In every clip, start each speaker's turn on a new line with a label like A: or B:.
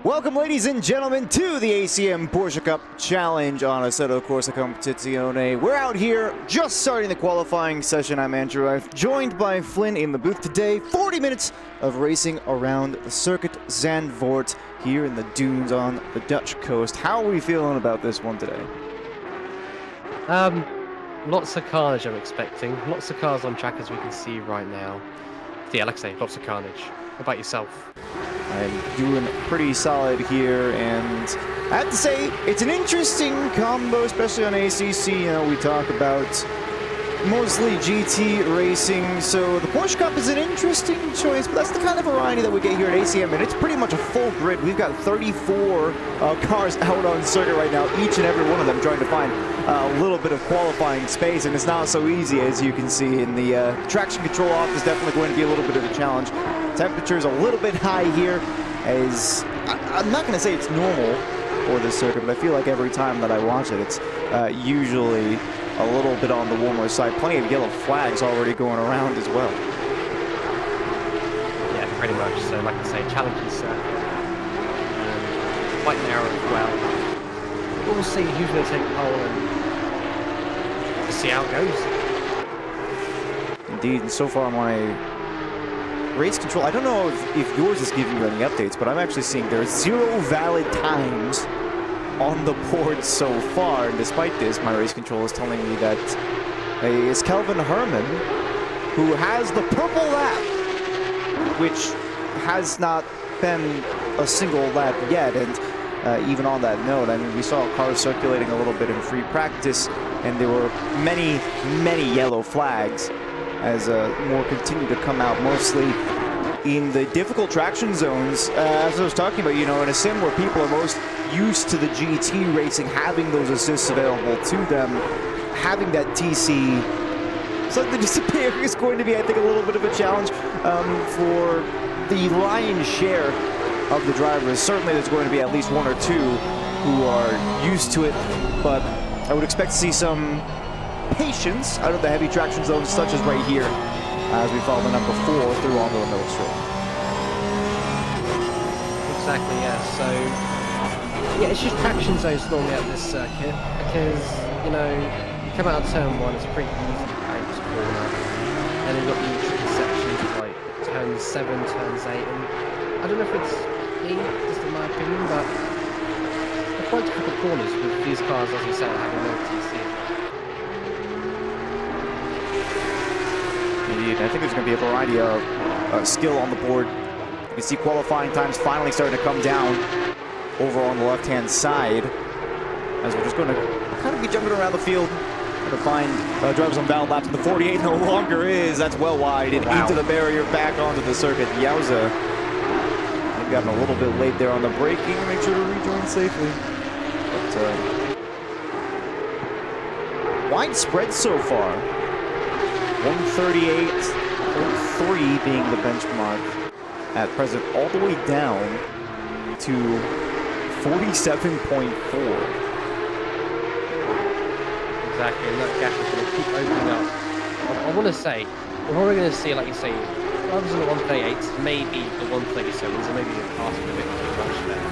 A: Welcome, ladies and gentlemen, to the ACM Porsche Cup Challenge on Assetto Corsa Competizione. We're out here just starting the qualifying session. I'm Andrew. I'm joined by Flynn in the booth today. 40 minutes of racing around the circuit Zandvoort here in the dunes on the Dutch coast. How are we feeling about this one today?
B: Lots of carnage I'm expecting. Lots of cars on track as we can see right now. Yeah, like I say, lots of carnage. What about yourself?
A: I'm doing pretty solid here, and I have to say, it's an interesting combo, especially on ACC. You know, we talk about mostly GT racing, so the Porsche Cup is an interesting choice, but that's the kind of variety that we get here at ACM, and it's pretty much a full grid. We've got 34 cars out on circuit right now, each and every one of them trying to find a little bit of qualifying space, and it's not so easy, as you can see. In the traction control off is definitely going to be a little bit of a challenge. Temperature's a little bit high here, as I'm not going to say it's normal for this circuit, but I feel like every time that I watch it, it's usually a little bit on the warmer side. Plenty of yellow flags already going around as well.
B: Yeah, pretty much. So, like I say, challenging circuit. Quite narrow as well. We'll see who's going to take pole and see how it goes.
A: Indeed, and so far my race control, I don't know if yours is giving you any updates, but I'm actually seeing there are 0 valid times on the board so far, and despite this, my race control is telling me that it's Kelvin Herman who has the purple lap, which has not been a single lap yet. And even on that note, I mean, we saw cars circulating a little bit in free practice, and there were many yellow flags as more continue to come out, mostly in the difficult traction zones. As I was talking about, you know, in a sim where people are most used to the GT racing, having those assists available to them, having that TC slightly disappearing is going to be, I think, a little bit of a challenge for the lion's share of the drivers. Certainly there's going to be at least one or two who are used to it, but I would expect to see some patience out of the heavy traction zones, such as right here, as we follow the number 4 through onto the middle straight.
B: Exactly, yeah. So, yeah, it's just traction zones normally at this circuit, because, you know, you come out of turn 1, it's a pretty easy out corner, and then you've got the tricky sections like turns 7, turns 8, and I don't know if it's me, just in my opinion, but they're quite difficult corners with these cars, as you said, having no TC.
A: Indeed, I think there's going to be a variety of skill on the board. You can see qualifying times finally starting to come down over on the left-hand side, as we're just going to kind of be jumping around the field to find drivers on valid laps. The 48 no longer is. That's well wide and into the barrier, back onto the circuit. Yowza. They've gotten a little bit late there on the braking. Make sure to rejoin safely. But widespread so far. 138.3 being the benchmark at present, all the way down to 47.4.
B: Exactly, and that gap is going to keep opening up. I want to say, we're probably going to see, like you say, drivers in the 138s, maybe the 137s, and maybe you're passing a bit too much there.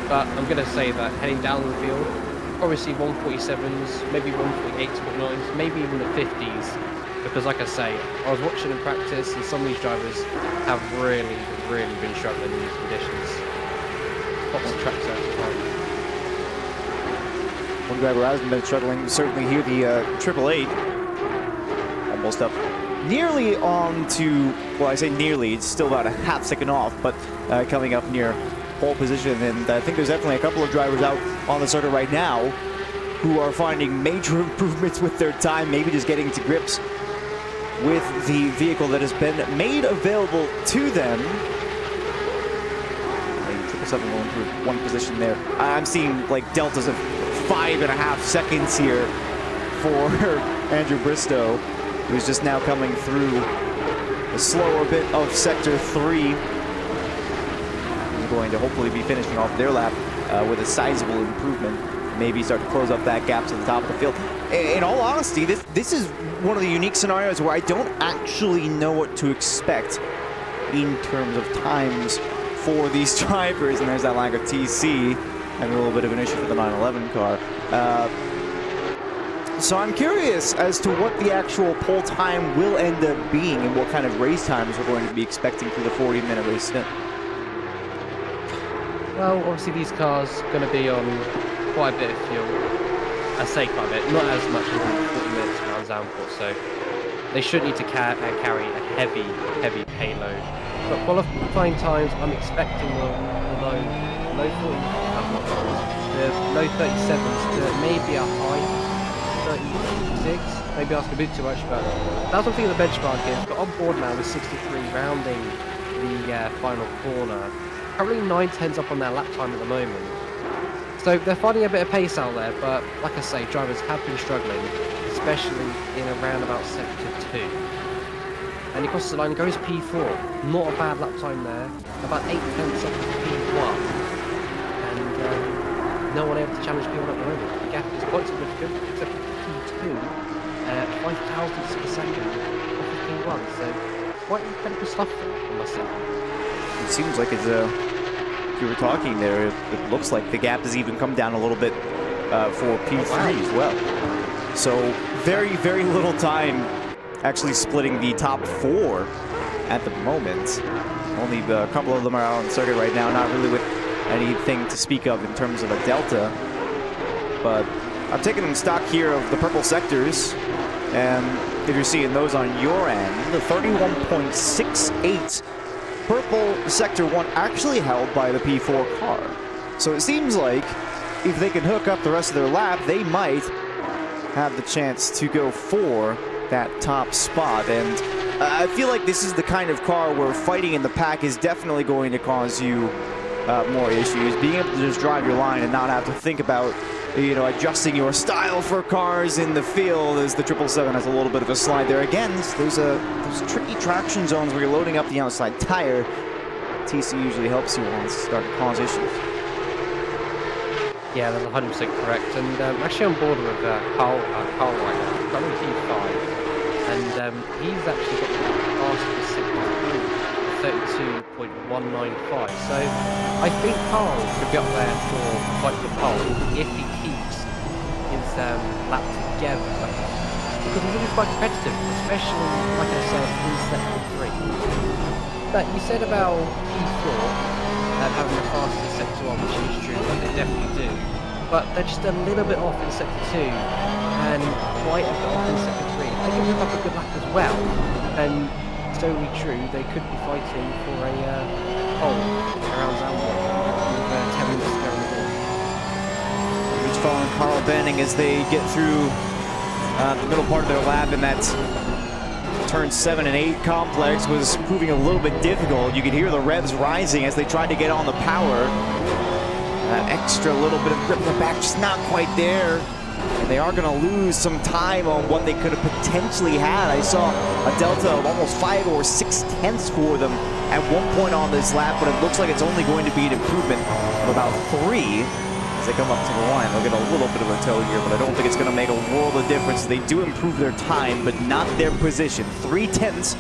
B: But I'm going to say that heading down the field, probably see 147s, maybe 148s, 149s, maybe even the 50s. Because, like I say, I was watching in practice, and some of these drivers have really been struggling in these conditions. Lots of track surface.
A: One driver hasn't been struggling, certainly here, the 888. Almost up nearly on to, well, I say nearly, it's still about a half second off, but coming up near pole position. And I think there's definitely a couple of drivers out on the circuit right now who are finding major improvements with their time, maybe just getting to grips with the vehicle that has been made available to them. 777 going through one position there. I'm seeing like deltas of 5.5 seconds here for Andrew Bristow, who's just now coming through a slower bit of Sector 3. He's going to hopefully be finishing off their lap with a sizable improvement. Maybe start to close up that gap to the top of the field. In all honesty, this is one of the unique scenarios where I don't actually know what to expect in terms of times for these drivers, and there's that lack of TC, having a little bit of an issue for the 911 car. So I'm curious as to what the actual pole time will end up being and what kind of race times we're going to be expecting for the 40-minute race stint.
B: Well, obviously these cars are going to be on quite a bit of fuel. I say quite a bit, not as much as 40 minutes around Zandvoort, so they should need to carry a heavy payload. But qualifying times, I'm expecting the low 37s to maybe a high 36. Maybe asking a bit too much, but that's one thing the benchmark is. But on board now with 63 rounding the final corner. Currently 9/10s up on their lap time at the moment. So they're finding a bit of pace out there, but like I say, drivers have been struggling, especially in around about sector 2. And he crosses the line, goes P4. Not a bad lap time there. About 8/10 up to P1. And no one able to challenge P1 at the moment. The gap is quite significant, except for P2. 5 thousandths per second off of P1. So quite incredible stuff there, I must say.
A: It seems like it's you were talking there, it looks like the gap has even come down a little bit for P3 as well. So very little time actually splitting the top 4 at the moment. Only a couple of them are out on the circuit right now, not really with anything to speak of in terms of a delta. But I'm taking stock here of the purple sectors, and if you're seeing those on your end, the 31.68 purple sector 1 actually held by the P4 car. So it seems like if they can hook up the rest of their lap, they might have the chance to go for that top spot. And I feel like this is the kind of car where fighting in the pack is definitely going to cause you more issues. Being able to just drive your line and not have to think about, you know, adjusting your style for cars in the field, as the 777 has a little bit of a slide there. Again, those tricky traction zones where you're loading up the outside tire. TC usually helps you once you start to cause issues.
B: Yeah, that's 100% correct. And actually on board with Carl right now. I'm in P5, and he's actually got the fastest 32.195. So I think Carl could be up there for a fight for pole if he keeps his lap together, because he's really quite competitive, especially, like I said, in sector 3. But you said about P4 having the fastest sector 1, which is true, but they definitely do. But they're just a little bit off in sector 2 and quite a bit off in sector 3. They can whip up a good lap as well, and it's only true they could be fighting for a pole around Zandvoort with 10 minutes to go on the board.
A: Each following Carl Banning as they get through the middle part of their lap, and that turn 7 and 8 complex was proving a little bit difficult. You could hear the revs rising as they tried to get on the power. That extra little bit of grip in the back, just not quite there. And they are going to lose some time on what they could have potentially had. I saw a delta of almost 5 or 6/10 for them at one point on this lap, but it looks like it's only going to be an improvement of about 3 as they come up to the line. They'll get a little bit of a tow here, but I don't think it's going to make a world of difference. They do improve their time, but not their position. 3/10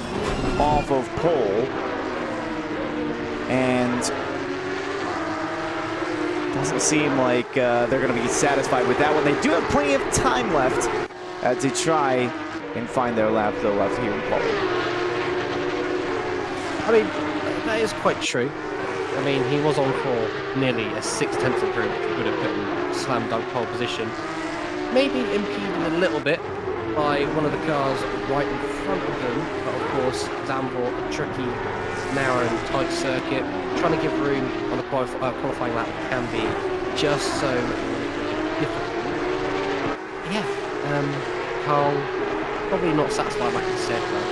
A: off of pole. And doesn't seem like they're going to be satisfied with that one. They do have plenty of time left to try and find their lap, though, left here in pole.
B: I mean, that is quite true. I mean, he was on for nearly a 6/10 improvement, which would have put him in slam dunk pole position. Maybe impeded a little bit by one of the cars right in front of them, but of course, Zandvoort, tricky, narrow and tight circuit, trying to give room on the qualifying lap can be just so difficult. Yeah, Carl, probably not satisfied, like I said, but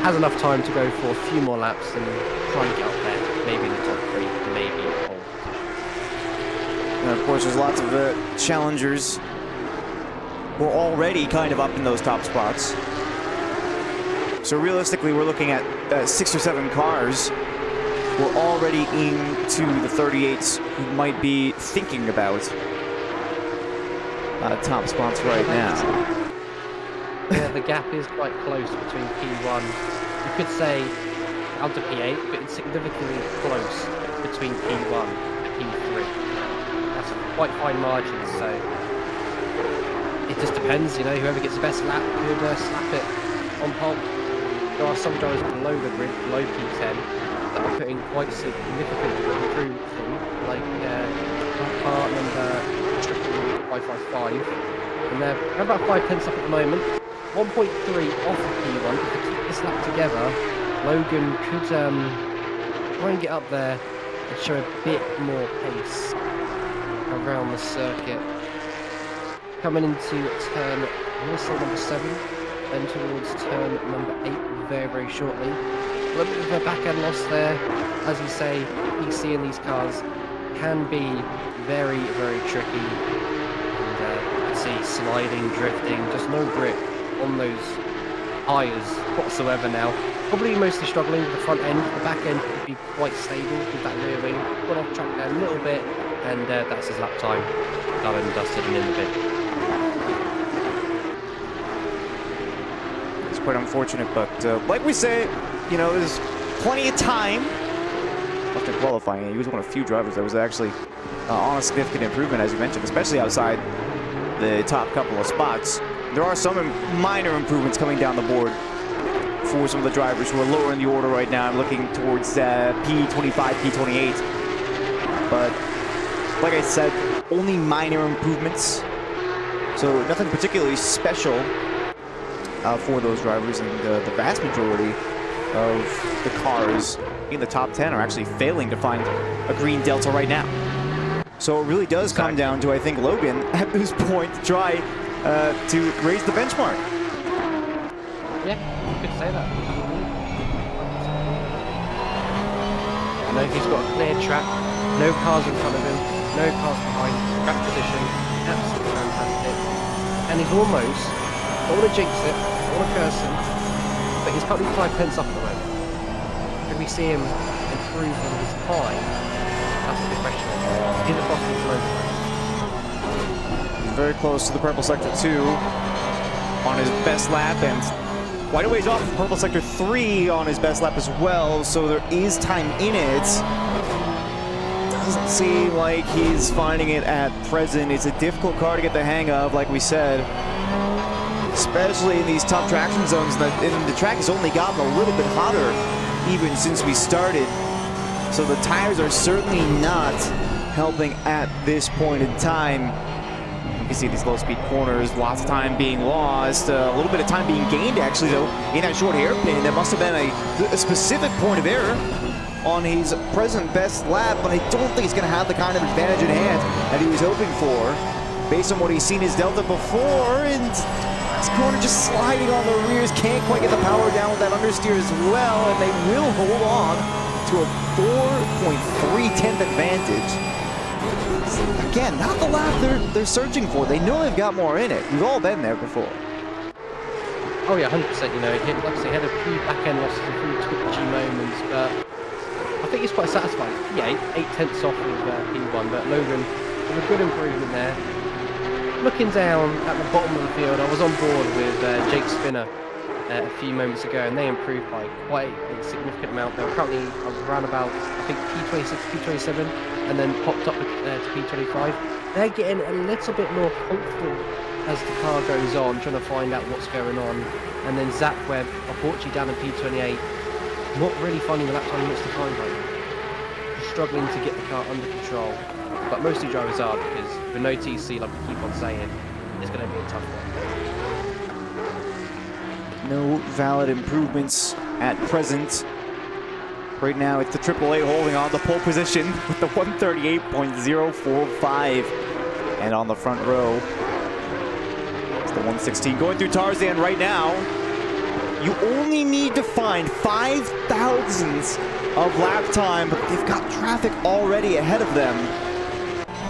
B: has enough time to go for a few more laps and try and get up there, maybe in the top 3, maybe in pole position.
A: And of course, there's lots of challengers who are already kind of up in those top spots. So realistically, we're looking at 6 or 7 cars who are already into the 38s who might be thinking about top spots right now.
B: Yeah, the gap is quite close between P1. You could say down to P8, but it's significantly close between P1 and P3. That's quite fine margins, so it just depends, you know, whoever gets the best lap could slap it on pole. There are some drivers below the grid, below P10, that are putting quite significant improvement through, like car number 555, and they're about 5 tenths up at the moment. 1.3 off of P1. If they keep this lap together, Logan could try and get up there and show a bit more pace around the circuit. Coming into turn, I'm going to say number 7, then towards turn number 8 very, very shortly. A little bit of a back end loss there. As you say, PC in these cars can be very, very tricky. And you can see sliding, drifting, just no grip on those tyres whatsoever now. Probably mostly struggling with the front end. The back end could be quite stable with that rear wing. Got off track there a little bit, and that's his lap time. Done and dusted and in the bin.
A: It's quite unfortunate, but like we say, you know, there's plenty of time left in qualifying. He was one of the few drivers that was actually on a significant improvement, as you mentioned, especially outside the top couple of spots. There are some minor improvements coming down the board for some of the drivers who are lower in the order right now. I'm looking towards P25, P28. But like I said, only minor improvements. So nothing particularly special for those drivers. And the vast majority of the cars in the top 10 are actually failing to find a green delta right now. So it really does come down to, I think, Logan at this point to try to raise the benchmark.
B: Yeah, you could say that. I know he's got a clear track, no cars in front of him, no cars behind, track position, absolutely fantastic. And he's almost, I don't want to jinx it, I don't want to curse him, but he's currently 5 tenths up at the moment. Can we see him improve on his time? That's the question. Is it possible to motivate?
A: Very close to the purple sector 2 on his best lap, and quite a ways off from purple sector 3 on his best lap as well, so there is time in it. Doesn't seem like he's finding it at present. It's a difficult car to get the hang of, like we said, especially in these tough traction zones, and the track has only gotten a little bit hotter even since we started, so the tires are certainly not helping at this point in time. You can see these low-speed corners, lots of time being lost, a little bit of time being gained, actually, though, in that short hairpin. That must have been a specific point of error on his present best lap, but I don't think he's going to have the kind of advantage in hand that he was hoping for, based on what he's seen his delta before, and this corner just sliding on the rears, can't quite get the power down with that understeer as well, and they will hold on to a 4.3 advantage. Again, not the lap they're searching for. They know they've got more in it. We've all been there before.
B: Oh yeah, 100%, you know, like I say, he had a few back-end losses, a few twitchy moments, but I think he's quite satisfied. Yeah, 8 tenths off of P1, but Logan with a good improvement there. Looking down at the bottom of the field, I was on board with Jake Spinner a few moments ago, and they improved by quite a significant amount. They were currently around about, I think, P26, P27, and then popped up to P25. They're getting a little bit more comfortable as the car goes on, trying to find out what's going on. And then Zach Webb, unfortunately down in P28, not really finding the lap time he wants to find right now. Just struggling to get the car under control. But mostly drivers are, because with no TC, like we keep on saying, it's going to be a tough one.
A: No valid improvements at present. Right now, it's the AAA holding on the pole position with the 138.045. And on the front row, it's the 116 going through Tarzan right now. You only need to find 5 thousandths of lap time, but they've got traffic already ahead of them.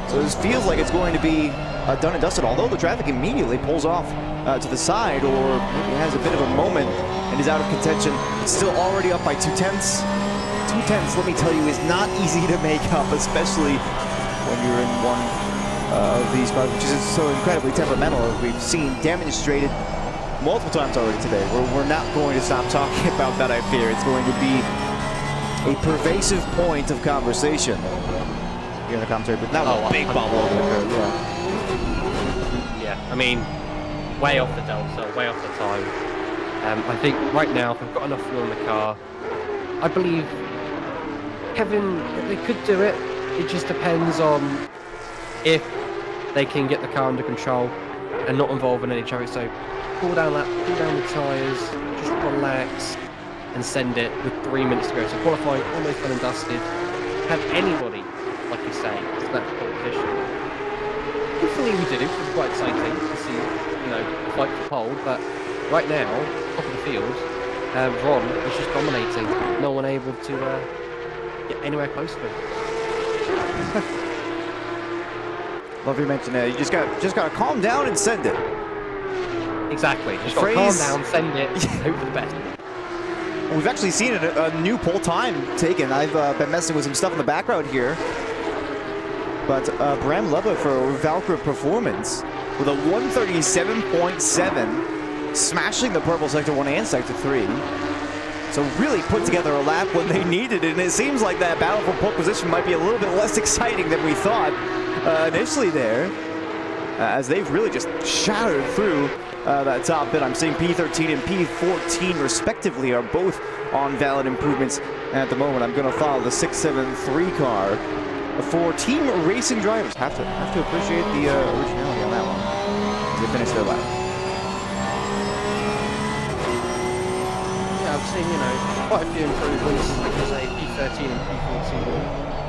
A: So this feels like it's going to be done and dusted, although the traffic immediately pulls off to the side, or maybe has a bit of a moment and is out of contention. It's still already up by 2 tenths. 2 tenths, let me tell you, is not easy to make up, especially when you're in one of these cars, which is so incredibly temperamental, as we've seen demonstrated multiple times already today. We're not going to stop talking about that, I fear. It's going to be a pervasive point of conversation here in the commentary booth. That was a big
B: 100%.
A: bubble over the curve, yeah.
B: Yeah, I mean, way off the delta, way off the time. I think right now, if they've got enough fuel in the car, I believe Kevin, they could do it. It just depends on if they can get the car under control and not involve in any traffic. So cool down the tyres, just relax and send it with 3 minutes to go. So qualifying almost done and dusted. Have anybody, like you say, select pole position. Hopefully we do. It's quite exciting to see, you know, fight for pole. But right now, top of the field, Ron is just dominating. No one able to get anywhere close to him.
A: Love you mentioned that. You just gotta calm down and send it.
B: Exactly. Just got to calm down, send it, hope for the best.
A: We've actually seen a new pole time taken. I've been messing with some stuff in the background here. But Bram Lubba for Valkyrie Performance with a 137.7, smashing the purple Sector 1 and Sector 3. So really put together a lap when they needed it, and it seems like that battle for pole position might be a little bit less exciting than we thought initially there, as they've really just shattered through that top bit. I'm seeing P13 and P14 respectively are both on valid improvements at the moment. I'm going to follow the 673 car for team racing drivers. Have to appreciate the originality on that one as they finish their lap.
B: Yeah, I've seen, you know, quite a few improvements, like I say, P13 and P14,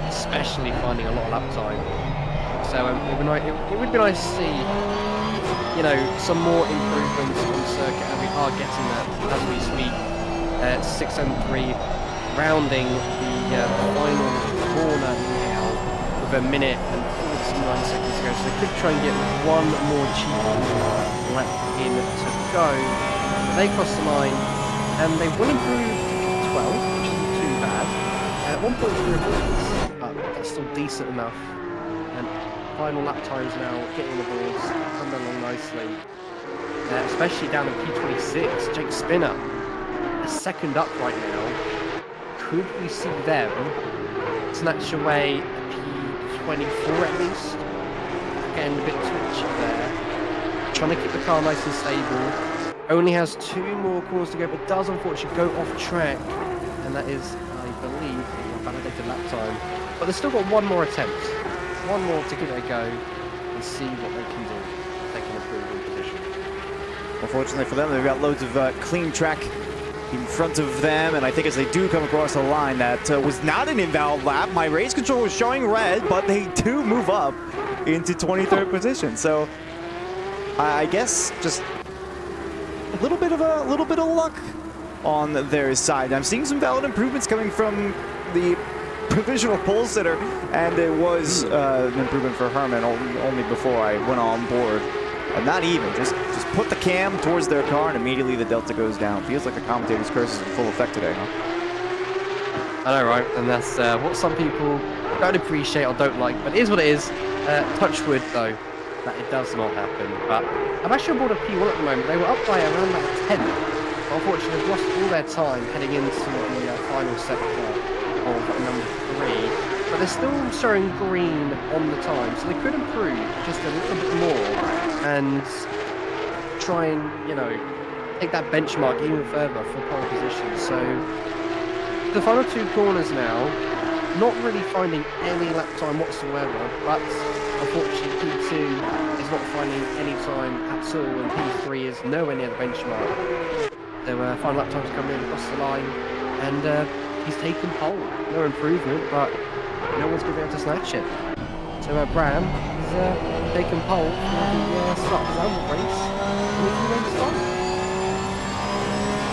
B: especially finding a lot of lap time. So it would be nice to see, you know, some more improvements on circuit, and we are getting that as we speak. 673 rounding the final corner now with a minute and 49 seconds to go. So they could try and get one more cheap lap in to go. But they cross the line, and they will improve 12, which isn't too bad. 1.3 points, but that's still decent enough. And final lap times now, getting the boards, coming along nicely. Especially down in P26, Jake Spinner, a second up right now. Could we see them snatch away a P24 at least? Again, a bit twitchy there. Trying to keep the car nice and stable. Only has 2 more corners to go, but does unfortunately go off track. And that is, I believe, a validated lap time. But they've still got one more attempt. One more to give it a go and see what they can do. They can improve in position.
A: Unfortunately for them, they've got loads of clean track in front of them, and I think as they do come across a line that was not an invalid lap. My race control was showing red, but they do move up into 23rd position. So I guess just a little bit of luck on their side. I'm seeing some valid improvements coming from the provisional pole sitter, and it was an improvement for Herman only before I went on board. And not even, just put the cam towards their car and immediately the delta goes down. Feels like the commentator's curse is in full effect today, huh?
B: I know, right? And that's what some people don't appreciate or don't like, but it is what it is. Touch wood, though, that it does not happen. But I'm actually on board a P1 at the moment. They were up by around about 10. But unfortunately, they've lost all their time heading into the final sector of number 3. But they're still showing green on the time, so they could improve just a little bit more and try and, you know, take that benchmark even further for pole position. So the final 2 corners now, not really finding any lap time whatsoever, but unfortunately P2 is not finding any time at all, and P3 is nowhere near the benchmark. So final lap times coming in across the line, and he's taken pole. No improvement, but no one's going to be able to snatch it. So Bram is taking pole for the start of the Zambul race.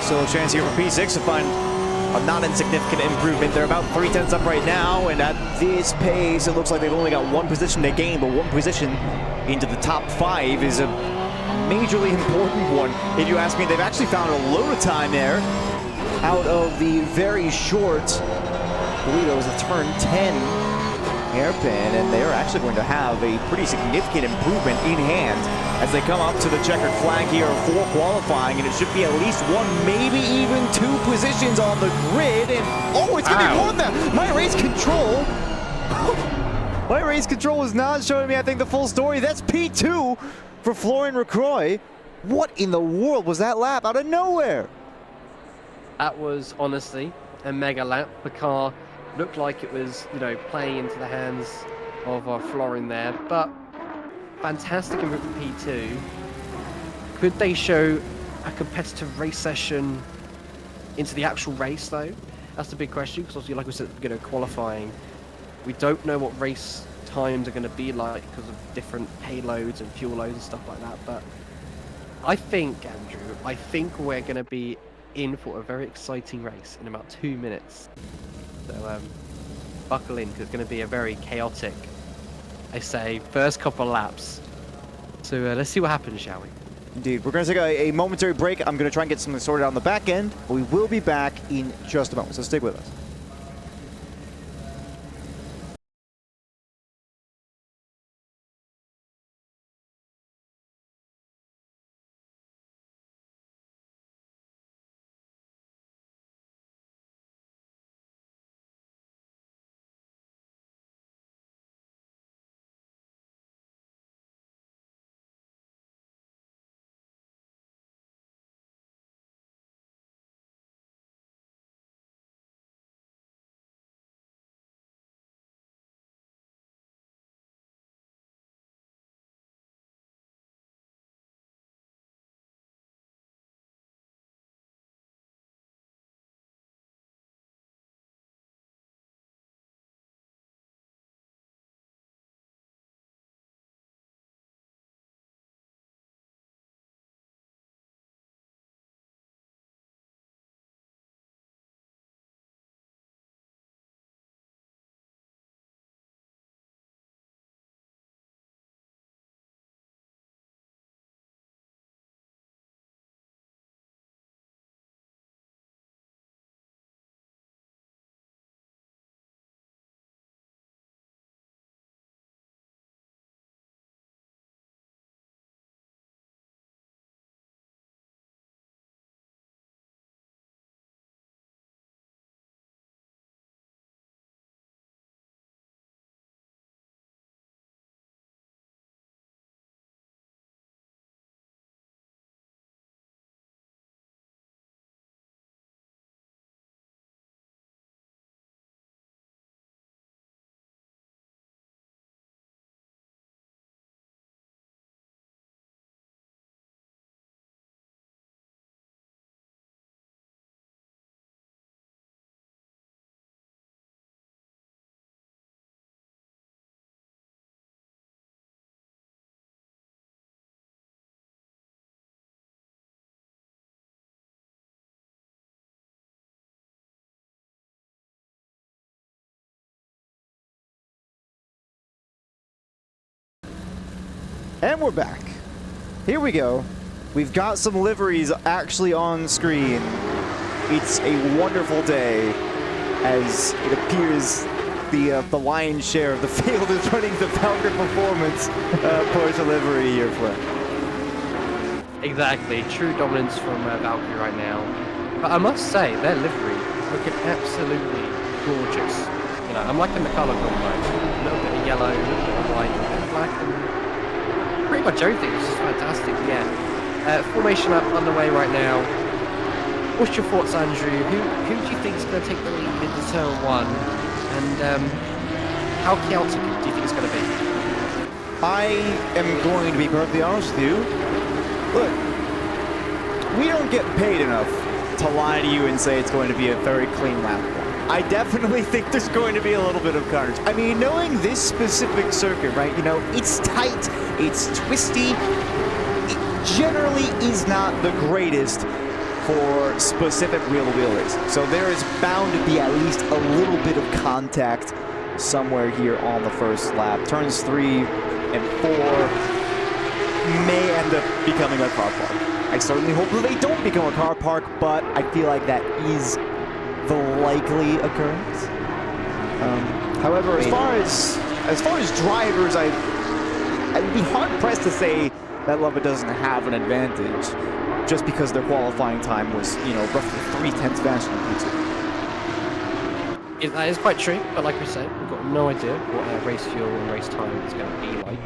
A: So a chance here for P6 to find a not insignificant improvement. They're about 3/10 up right now, and at this pace, it looks like they've only got 1 position to gain, but 1 position into the top 5 is a majorly important one. If you ask me, they've actually found a load of time there out of the very short, I believe it was a turn 10 hairpin, and they're actually going to have a pretty significant improvement in hand as they come up to the checkered flag here for qualifying, and it should be at least one, maybe even two positions on the grid, and oh, it's gonna be more than that. My race control, my race control is not showing me, I think, the full story. That's P2 for Florian Recroy. What in the world was that lap out of nowhere?
B: That was honestly a mega lap. The car looked like it was, you know, playing into the hands of Florian there, but fantastic in P2. Could they show a competitive race session into the actual race, though? That's the big question, because obviously, like we said, you know, qualifying, we don't know what race times are going to be like because of different payloads and fuel loads and stuff like that. But I think, Andrew, we're going to be in for a very exciting race in about 2 minutes. So buckle in, because it's going to be a very chaotic, I say, first couple laps. So let's see what happens, shall we?
A: Indeed. We're going to take a momentary break. I'm going to try and get something sorted on the back end. But we will be back in just a moment, so stick with us. And we're back. Here we go. We've got some liveries actually on screen. It's a wonderful day as it appears the lion's share of the field is running the Valkyrie Performance Porsche livery here, Flip.
B: Exactly, true dominance from Valkyrie right now. But I must say, their livery looking absolutely gorgeous. You know, I'm liking the colour combo. A little bit of yellow, a little bit of white, a bit of black, and pretty much everything. This is fantastic. Yeah, formation up underway right now. What's your thoughts, Andrew? Who do you think is going to take the lead into turn 1? And how chaotic do you think it's going to be?
A: I am going to be perfectly honest with you. Look, we don't get paid enough to lie to you and say it's going to be a very clean lap. I definitely think there's going to be a little bit of carnage. I mean, knowing this specific circuit, right, you know, it's tight, it's twisty, it generally is not the greatest for specific wheel-to-wheel racing. So there is bound to be at least a little bit of contact somewhere here on the first lap. Turns 3 and 4 may end up becoming a car park. I certainly hope that they don't become a car park, but I feel like that is the likely occurrence. However, as far as as far as drivers, I'd be hard-pressed to say that Lubbock doesn't have an advantage just because their qualifying time was, you know, roughly 3/10 faster than P2.
B: That is quite true, but like we say, we've got no idea what race fuel and race time is going to be like.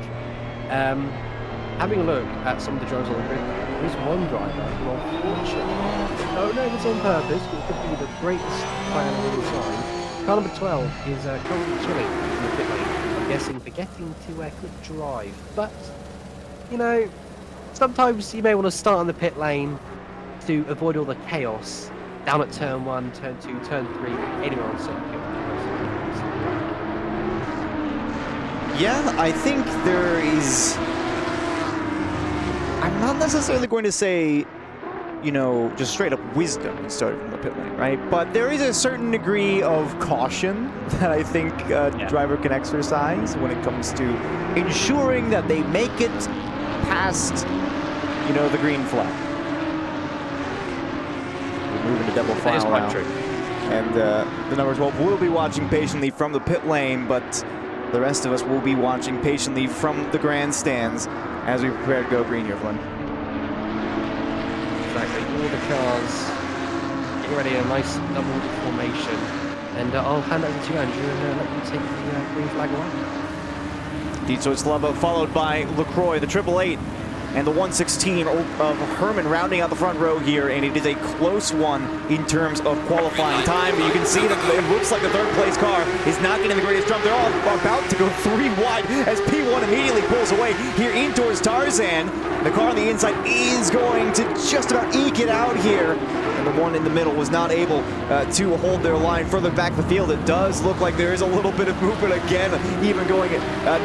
B: Having a look at some of the drivers on the grid, there is one driver who unfortunately, I don't know if it's on purpose, but it could be the greatest plan of all time. Car number 12 is currently chilling in the pit lane, I'm guessing forgetting to quick drive. But, you know, sometimes you may want to start on the pit lane to avoid all the chaos down at turn 1, turn 2, turn 3, anywhere on circuit.
A: Yeah, I think there is... I'm not necessarily going to say, you know, just straight up wisdom in starting from the pit lane, right? But there is a certain degree of caution that I think a driver can exercise when it comes to ensuring that they make it past, you know, the green flag. We're moving to double file now.
B: True.
A: And the number 12 will be watching patiently from the pit lane, but the rest of us will be watching patiently from the grandstands as we prepare to go green here, Flynn.
B: Exactly, all the cars getting ready, a nice double formation. And I'll hand over to you, Andrew, and let you take the green flag away.
A: So it's Lubbock, followed by LaCroix, the 888, and the 116 of Herman rounding out the front row here, and it is a close one in terms of qualifying time. But you can see that it looks like the third place car is not getting the greatest jump. They're all about to go 3 wide as P1 immediately pulls away here in towards Tarzan. The car on the inside is going to just about eke it out here. And the one in the middle was not able to hold their line further back the field. It does look like there is a little bit of movement again, even going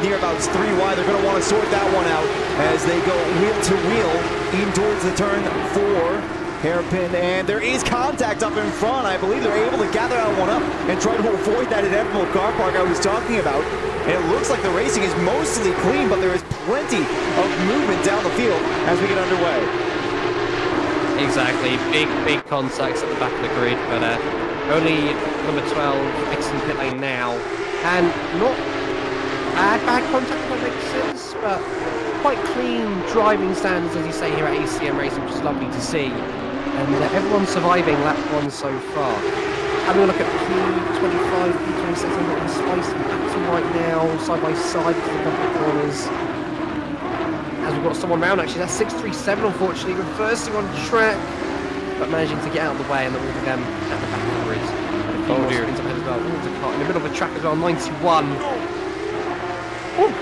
A: near about 3 wide. They're going to want to sort that one out as they go wheel to wheel in towards the turn 4 hairpin, and there is contact up in front. I believe they're able to gather that one up and try to avoid that inevitable car park I was talking about. And it looks like the racing is mostly clean, but there is plenty of movement down the field as we get underway.
B: Exactly, big contacts at the back of the grid, but only number 12 exiting pit lane now, and not bad contact if that makes sense, but quite clean driving standards, as you say, here at ACM Racing, which is lovely to see. And everyone's surviving lap 1 so far. Having a look at P25, P26, and looking spicy back to right now, side by side to the couple of corners. As we've got someone round, actually, that's 637, unfortunately, reversing on track, but managing to get out of the way, and all of them at the back of the grid. Oh dear. As well. Ooh, there's a car in the middle of the track as well, 91. Ooh.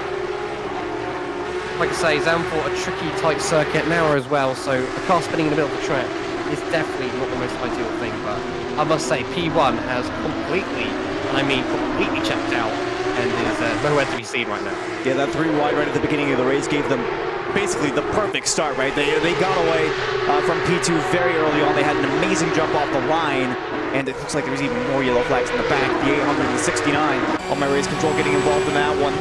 B: Like I say, Zandvoort, a tricky type circuit now as well, so a car spinning in the middle of the track is definitely not the most ideal thing, but I must say P1 has completely, and I mean completely checked out, and is nowhere to be seen right now.
A: Yeah, that 3 wide right at the beginning of the race gave them basically the perfect start, right? They got away from P2 very early on. They had an amazing jump off the line, and it looks like there's even more yellow flags in the back. The 869 on my race control getting involved in that one.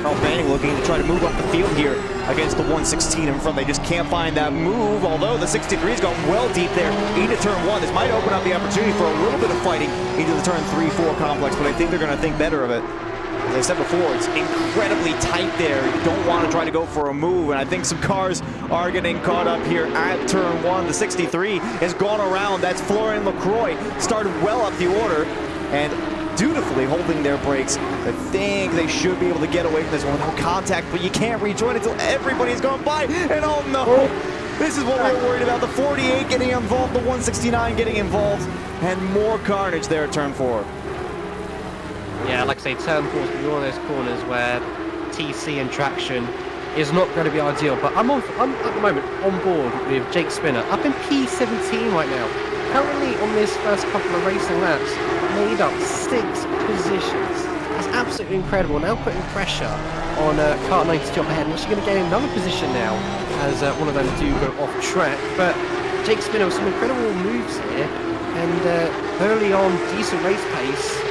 A: Carl Banning looking to try to move up the field here against the 116 in front. They just can't find that move, although the 63's gone well deep there into turn 1. This might open up the opportunity for a little bit of fighting into the turn 3-4 complex, but I think they're going to think better of it. As I said before, it's incredibly tight there. You don't want to try to go for a move, and I think some cars are getting caught up here at turn 1. The 63 has gone around. That's Florian LaCroix. Started well up the order, and dutifully holding their brakes. I think they should be able to get away from this one without contact, but you can't rejoin until everybody's gone by, and oh no! This is what we're worried about. The 48 getting involved, the 169 getting involved, and more carnage there at turn 4.
B: Yeah, like I say, turn 4 is going to be one of those corners where TC and traction is not going to be ideal, but I'm at the moment on board with Jake Spinner, up in P17 right now. Currently on this first couple of racing laps, made up 6 positions. That's absolutely incredible. Now putting pressure on car 92 up ahead, and actually going to gain another position now as one of them do go off track. But Jake Spinner with some incredible moves here, and early on decent race pace.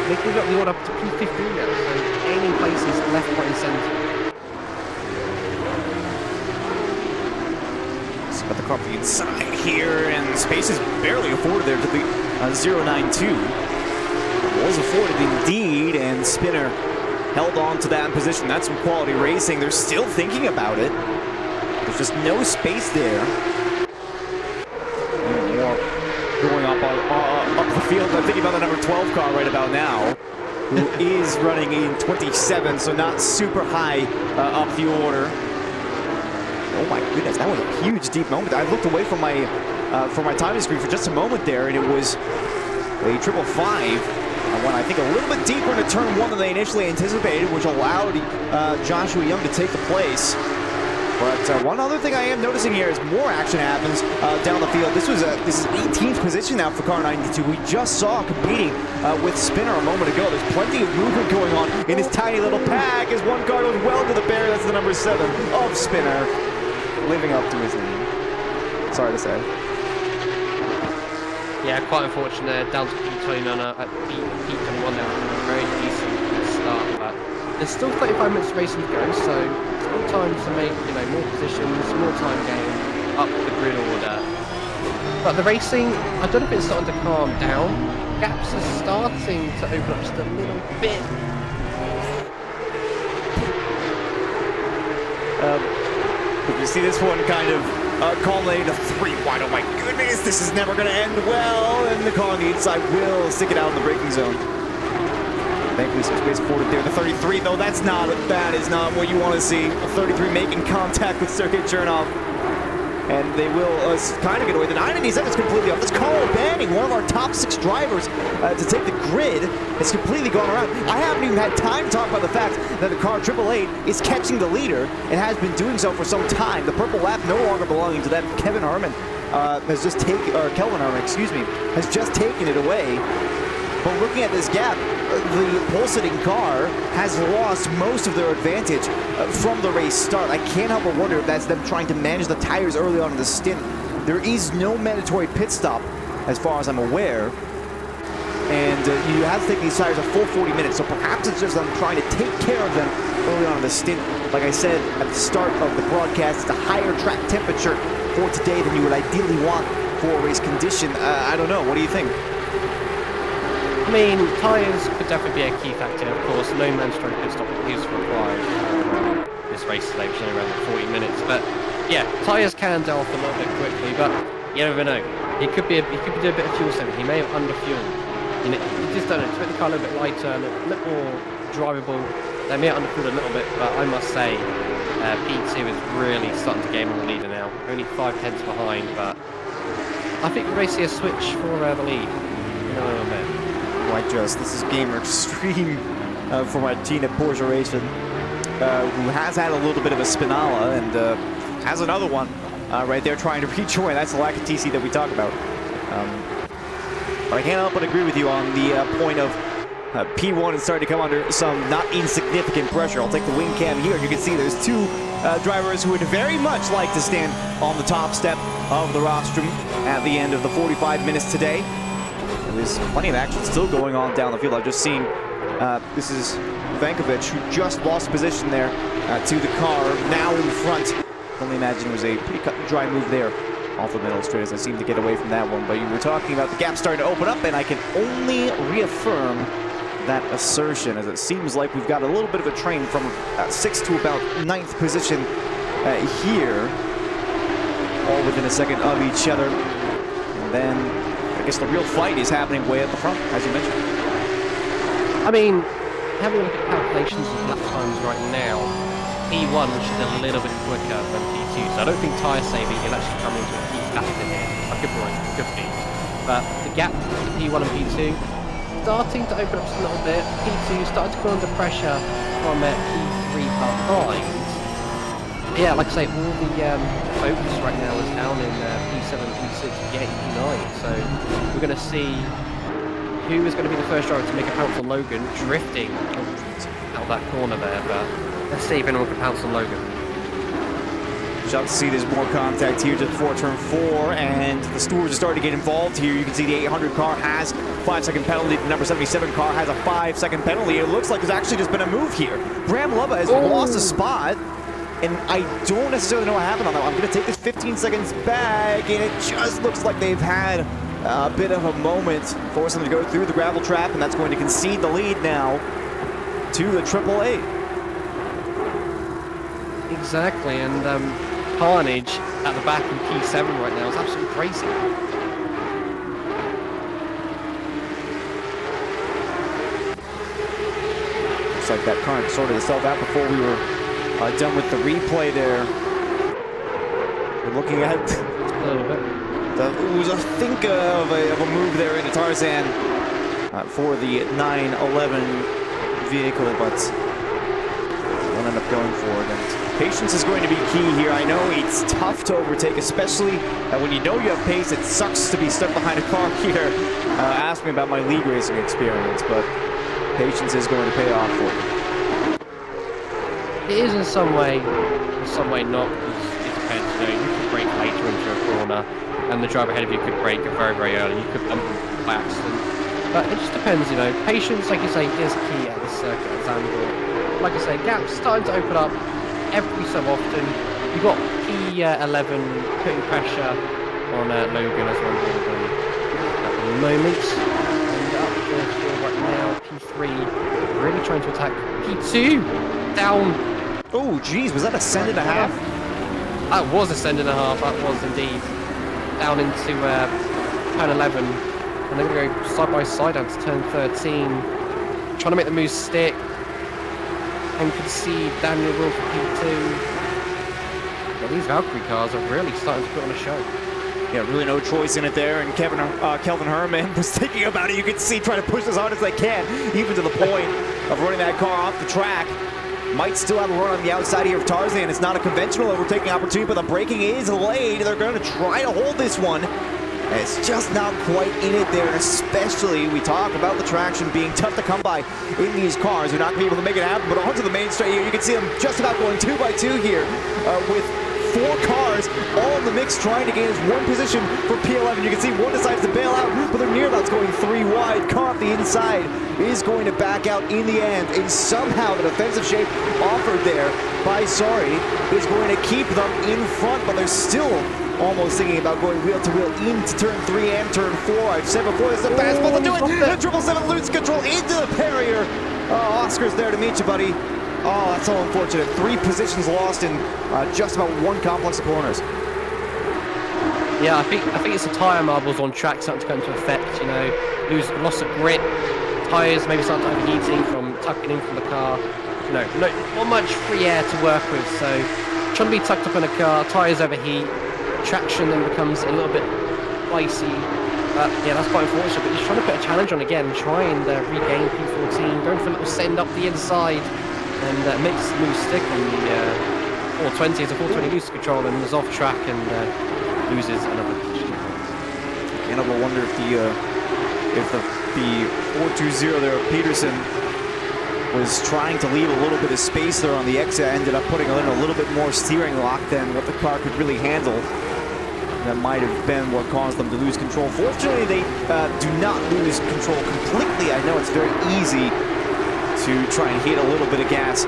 B: Making up the order up to P15 now, so gaining places left, right and centre.
A: So got the car from the inside here, and space is barely afforded there to the 092. Was afforded indeed, and Spinner held on to that position. That's some quality racing. They're still thinking about it. There's just no space there. More going up the field. I'm thinking about the number 12 car right about now, who is running in 27, so not super high up the order. Oh my goodness, that was a huge deep moment. I looked away from my timing screen for just a moment there, and it was a 555. Went, I think, a little bit deeper into turn one than they initially anticipated, which allowed Joshua Young to take the place. But one other thing I am noticing here is more action happens down the field. This is 18th position now for car 92. We just saw competing with Spinner a moment ago. There's plenty of movement going on in this tiny little pack as one car goes well to the barrier. That's the number 7 of Spinner, living up to his name. Sorry to say.
B: Yeah, quite unfortunate. Down to P21 at P21 now. Very decent start, but there's still 35 minutes of racing to go, so still time to make, you know, more positions, more time gain, up the grid order. But the racing, I don't know if it's starting to calm down. Gaps are starting to open up just a little bit.
A: If you see this one kind of culminating to 3 wide, oh my goodness, this is never going to end well, and the car on the inside will stick it out in the braking zone. Thankfully, some space forward there. The 33, though, that is not what you want to see. A 33 making contact with Sergei Chernov. And they will kind of get away. The 987 is completely off. That's Carl Banning, one of our top 6 drivers to take the grid. It's completely gone around. I haven't even had time to talk about the fact that the car 888 is catching the leader and has been doing so for some time. The purple lap no longer belonging to them. Kevin Harmon has just taken, or Kelvin Harmon, excuse me, has just taken it away. But looking at this gap, the pole-sitting car has lost most of their advantage from the race start. I can't help but wonder if that's them trying to manage the tires early on in the stint. There is no mandatory pit stop, as far as I'm aware. And you have to take these tires a full 40 minutes, so perhaps it's just them trying to take care of them early on in the stint. Like I said at the start of the broadcast, it's a higher track temperature for today than you would ideally want for a race condition. I don't know, what do you think?
B: I mean, tyres could definitely be a key factor. Of course, no mandatory pit stop is required for this race today, which is only around 40 minutes. But yeah, tyres can dull off a little bit quickly, but you never know. He could be doing a bit of fuel saving. He may have underfueled. And he just done it to make the car a little bit lighter and a little more drivable. They may have underfueled a little bit, but I must say, P2 is really starting to gain on the leader now. Only 5 tenths behind, but I think we may see a switch for the lead in a little bit.
A: This is Gamer Extreme for Martina Porsche Racing, who has had a little bit of a Spinala and has another one right there trying to rejoin. That's the lack of TC that we talk about. But I can't help but agree with you on the point of P1 is starting to come under some not insignificant pressure. I'll take the wing cam here. You can see there's 2 drivers who would very much like to stand on the top step of the rostrum at the end of the 45 minutes today. There's plenty of action still going on down the field. I've just seen, this is Vankovic, who just lost position there to the car, now in front. I can only imagine it was a pretty cut and dry move there off the middle straight as I seem to get away from that one. But you were talking about the gap starting to open up, and I can only reaffirm that assertion, as it seems like we've got a little bit of a train from 6th to about 9th position here, all within a second of each other. And then I guess the real fight is happening way at the front, as you mentioned.
B: I mean, having a look at calculations of lap times right now, P1 which is a little bit quicker than P2, so I don't think tyre saving will actually come into a key factor here. I could be right, could be. But the gap between P1 and P2 starting to open up just a little bit. P2 starting to come under pressure from P3 behind. Yeah, like I say, all the focus right now is down in P7, P6, P8, P9. So we're going to see who is going to be the first driver to make a pounce on Logan, drifting out of that corner there. But let's see if anyone can pounce on Logan.
A: Shout to see there's more contact here just before turn 4, and the stewards are starting to get involved here. You can see the 800 car has 5-second penalty. The number 77 car has a 5-second penalty. It looks like there's actually just been a move here. Bram Lubba has lost a spot. And I don't necessarily know what happened on that one. I'm going to take this 15 seconds back, and it just looks like they've had a bit of a moment, forcing them to go through the gravel trap, and that's going to concede the lead now to the AAA.
B: Exactly, and carnage at the back in P7 right now is absolutely crazy.
A: Looks like that car sorted itself out before we were done with the replay there. We're looking at
B: A little bit.
A: it was, I think, of a move there into Tarzan for the 911 vehicle, but won't end up going for it. And patience is going to be key here. I know it's tough to overtake, especially when you know you have pace. It sucks to be stuck behind a car here. Ask me about my league racing experience, but patience is going to pay off for you.
B: It is in some way not, because it depends. You know, you could brake later into a corner, and the driver ahead of you could brake it very, very early. You could bump him by accident. But it just depends, you know. Patience, like you say, is key at the circuit at Zandvoort. Like I say, gaps starting to open up every so often. You've got P11 putting pressure on Logan as well at the moment. And up to right now, P3 really trying to attack P2 down.
A: Oh, geez, was that a send and a half?
B: That was a send and a half, that was indeed. Down into turn 11. And they're going to go side by side down to turn 13. Trying to make the move stick. And concede Daniel Will for P2. But these Valkyrie cars are really starting to put on a show.
A: Yeah, really no choice in it there, and Kelvin Herman was thinking about it. You can see trying to push as hard as they can, even to the point of running that car off the track. Might still have a run on the outside here of Tarzan. It's not a conventional overtaking opportunity, but the braking is laid. They're going to try to hold this one. And it's just not quite in it there, and especially we talk about the traction being tough to come by in these cars. You're not going to be able to make it happen, but onto the main straight here, you can see them just about going 2 by 2 here with 4 cars all in the mix trying to gain his one position for P11. You can see one decides to bail out, but they're near about going 3 wide. Car off the inside is going to back out in the end, and somehow the defensive shape offered there by Sari is going to keep them in front, but they're still almost thinking about going wheel to wheel into turn 3 and turn 4. I've said before, this is a fast ball to do it. The 777 loses control into the barrier. Oscar's there to meet you, buddy. Oh, that's so unfortunate. 3 positions lost in just about 1 complex of corners.
B: Yeah, I think it's the tyre marbles on track starting to come into effect. You know, loss of grip, tyres maybe starting to overheating from tucking in from the car. You know, not much free air to work with. So trying to be tucked up in a car, tyres overheat, traction then becomes a little bit icy. Yeah, that's quite unfortunate. But he's trying to put a challenge on again, try and regain P14, going for a little send up the inside. And makes the move stick on the 420 as a 420 loses control and is off track and loses another position.
A: And I wonder if the 420 there of Peterson was trying to leave a little bit of space there on the exit, ended up putting in a little bit more steering lock than what the car could really handle. That might have been what caused them to lose control. Fortunately, they do not lose control completely. I know it's very easy to try and hit a little bit of gas,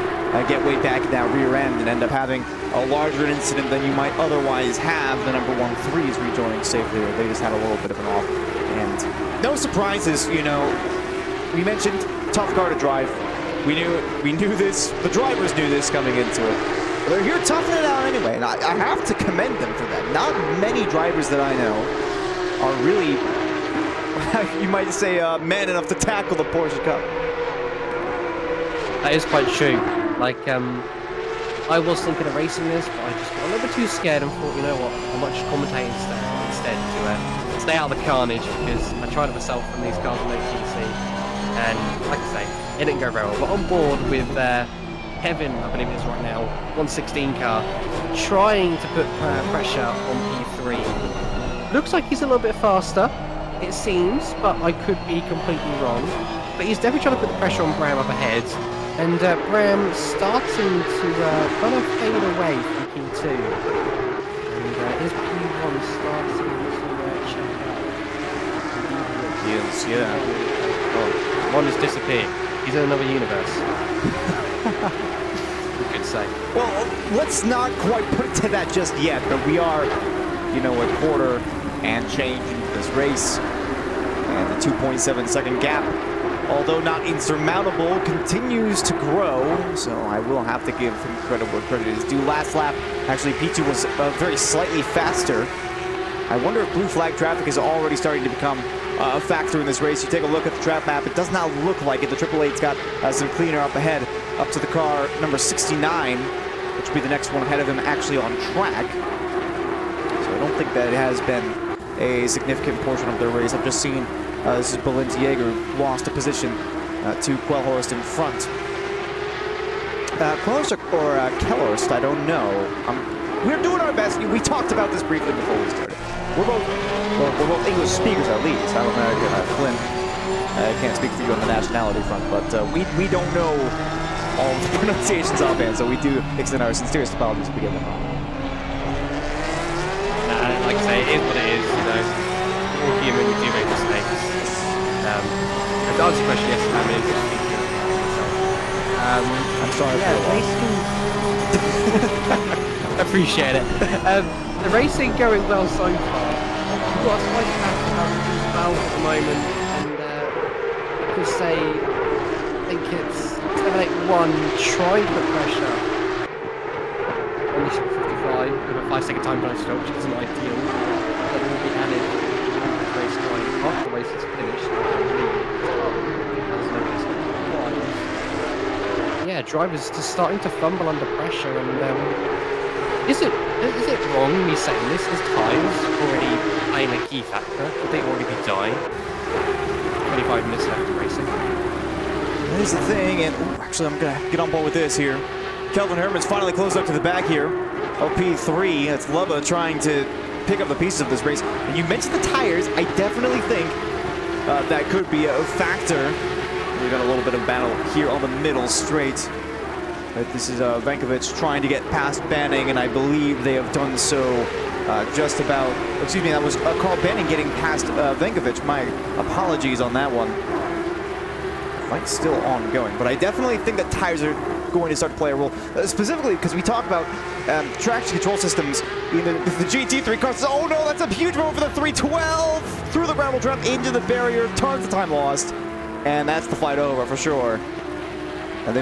A: get way back in that rear end, and end up having a larger incident than you might otherwise have. The number 1-3 is rejoining safely, or they just had a little bit of an off. And no surprises, you know. We mentioned tough car to drive. We knew this. The drivers knew this coming into it. But they're here toughing it out anyway, and I have to commend them for that. Not many drivers that I know are really, you might say, man enough to tackle the Porsche Cup.
B: That is quite true. Like, I was thinking of racing this, but I just got a little bit too scared and thought, you know what, I might just commentate instead to stay out of the carnage, because I tried it myself from these cars on ACC, and like I say, it didn't go very well. But on board with Kevin, I believe it is right now, 116 car, trying to put pressure on P3. Looks like he's a little bit faster, it seems, but I could be completely wrong. But he's definitely trying to put the pressure on Bram up ahead. And Bram starting to kind of fade away from P2. And his P1 starting to check out.
A: He is, yeah.
B: Oh, one has disappeared. He's in another universe. We could say.
A: Well, let's not quite put it to that just yet, but we are, you know, a quarter and change into this race. And the 2.7 second gap although not insurmountable, continues to grow. So I will have to give him credit where credit is due. Last lap, actually, P2 was very slightly faster. I wonder if blue flag traffic is already starting to become a factor in this race. You take a look at the track map, it does not look like it. The Triple Eight's got some cleaner up ahead, up to the car number 69, which will be the next one ahead of him actually on track. So I don't think that it has been a significant portion of their race. I've just seen this is Balenciaga lost a position to Quellhorst in front. Quellhorst or Kellhorst, I don't know. We're doing our best. We talked about this briefly before we started. We're both English speakers at least. I'm American. Flynn, I can't speak for you on the nationality front, but we don't know all the pronunciations offhand, so we do extend our sincerest apologies if we get them wrong.
B: Like I say, it is what it is, you know. We're all human, we do make mistakes. I answered the question yesterday, I'm an English speaker myself.
A: I'm sorry
B: for appreciate it. The racing going well so far. We've got a slight battle at the moment, and I could say, I think it's 781 trying to put pressure on the 55 with a 5-second time penalty stop, which isn't ideal. That will be added to the race time after the race is finished. Yeah, drivers just starting to fumble under pressure, and is it wrong me saying this? Is tyres already playing a key factor? Could they already be dying? 25 minutes left of racing.
A: Here's the thing, and actually I'm gonna get on board with this here. Kelvin Herman's finally closed up to the back here. LP3, that's Lubba trying to pick up the pieces of this race. And you mentioned the tires. I definitely think that could be a factor. We've got a little bit of battle here on the middle straight. But this is Vankovic trying to get past Banning, and I believe they have done so just about. Excuse me, that was Carl Banning getting past Vankovic. My apologies on that one. Fight's still ongoing, but I definitely think that tires are going to start to play a role, specifically because we talk about traction control systems in the GT3 cars. Oh no, that's a huge move for the 312 through the gravel trap into the barrier, tons of time lost, and that's the fight over for sure. And they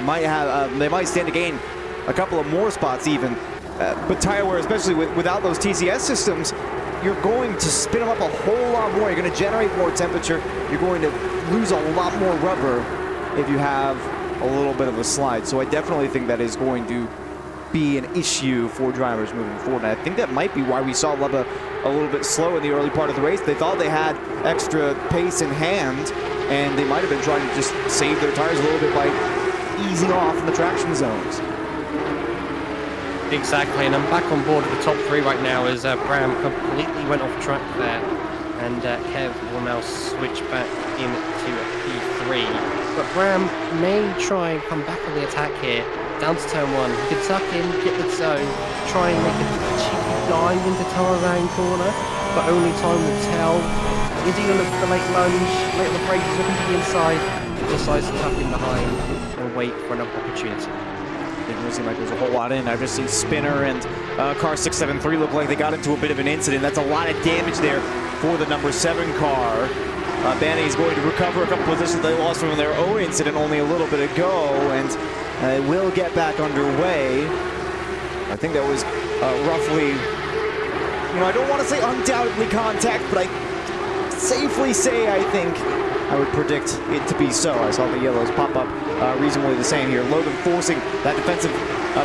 A: might stand to gain a couple of more spots even, but tire wear, especially without those TCS systems, you're going to spin them up a whole lot more. You're going to generate more temperature. You're going to lose a lot more rubber if you have a little bit of a slide. So I definitely think that is going to be an issue for drivers moving forward. And I think that might be why we saw Lubba a little bit slow in the early part of the race. They thought they had extra pace in hand, and they might have been trying to just save their tires a little bit by easing off in the traction zones.
B: Exactly, and I'm back on board with the top three right now as Bram completely went off track there, and Kev will now switch back into P3. But Bram may try and come back on the attack here, down to turn one. He can tuck in, get the zone, try and make a cheeky dive into Tararan corner, but only time will tell. Is he going to look for the late lunge, late on the brakes, looking to the inside, decides to tuck in behind and wait for another opportunity.
A: Didn't really seem like there's a whole lot in. I've just seen Spinner and car 673 look like they got into a bit of an incident. That's a lot of damage there for the number 7 car. Banning is going to recover a couple positions they lost from their own incident only a little bit ago, and it will get back underway. I think that was roughly, you know, I don't want to say undoubtedly contact, but I safely say I think I would predict it to be so. I saw the yellows pop up reasonably the same here. Logan forcing that defensive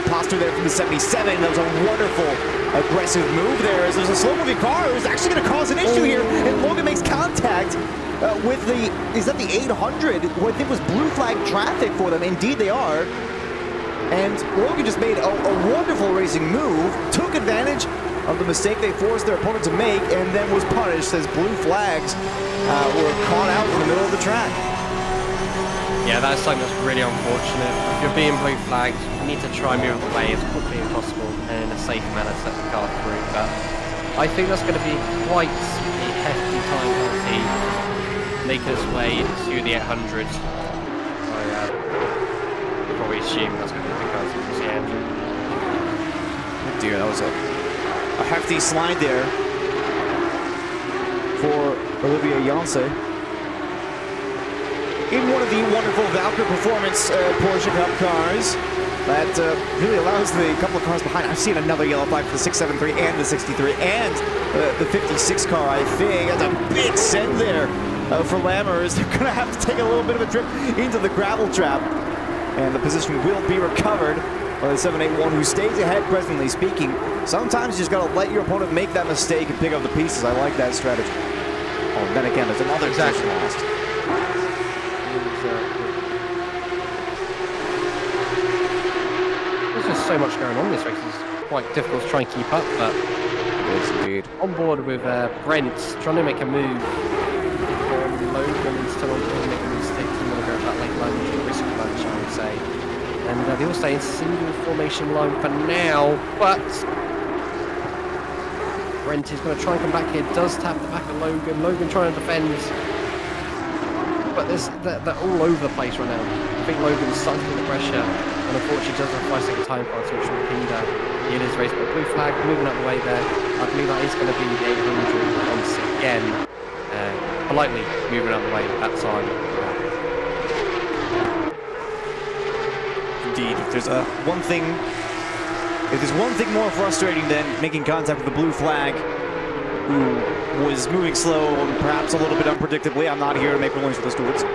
A: posture there from the 77. That was a wonderful, aggressive move there as there's a slow-moving car who's actually going to cause an issue here, and Logan makes contact with the, is that the 800? What I think was blue flag traffic for them. Indeed they are. And Logan just made a wonderful racing move, took advantage of the mistake they forced their opponent to make, and then was punished as blue flags were caught out in the middle of the track.
B: Yeah, that's something that's really unfortunate. If you're being blue flagged, you need to try and move away as quickly as possible and in a safe manner to let the car through. But I think that's going to be quite a hefty time penalty, making its way through the 800. I probably assume that's going to be the car towards the end.
A: Oh dear, that was a hefty slide there for Olivier Janse. in one of the wonderful Valkyrie Performance Porsche Cup cars. That really allows the couple of cars behind. I've seen another yellow flag for the 673 and the 63 and the 56 car, I think. That's a big send there for Lammers. They're going to have to take a little bit of a trip into the gravel trap. And the position will be recovered by the 781, who stays ahead presently speaking. Sometimes you just got to let your opponent make that mistake and pick up the pieces. I like that strategy. Oh, and then again, there's another position lost.
B: There's just so much going on this race. It's quite difficult to try and keep up, but
A: Yes, indeed.
B: on board with Brent trying to make a move. Logan is still on board to make a mistake. You want to go for that late lunge, or risk lunge, I would say. And they all stay in single formation line for now, but Brent is going to try and come back here. Does tap the back of Logan. Logan trying to defend, but they're all over the place right now. I think Logan's starting to feel the pressure, and unfortunately doesn't have 5 second time penalty, which will hinder in his race. But blue flag moving up the way there. I believe that is going to be the 800 once again. Politely moving out the way that time.
A: Indeed, if there's one thing more frustrating than making contact with the blue flag, who was moving slow and perhaps a little bit unpredictably. I'm not here to make rulings for the stewards.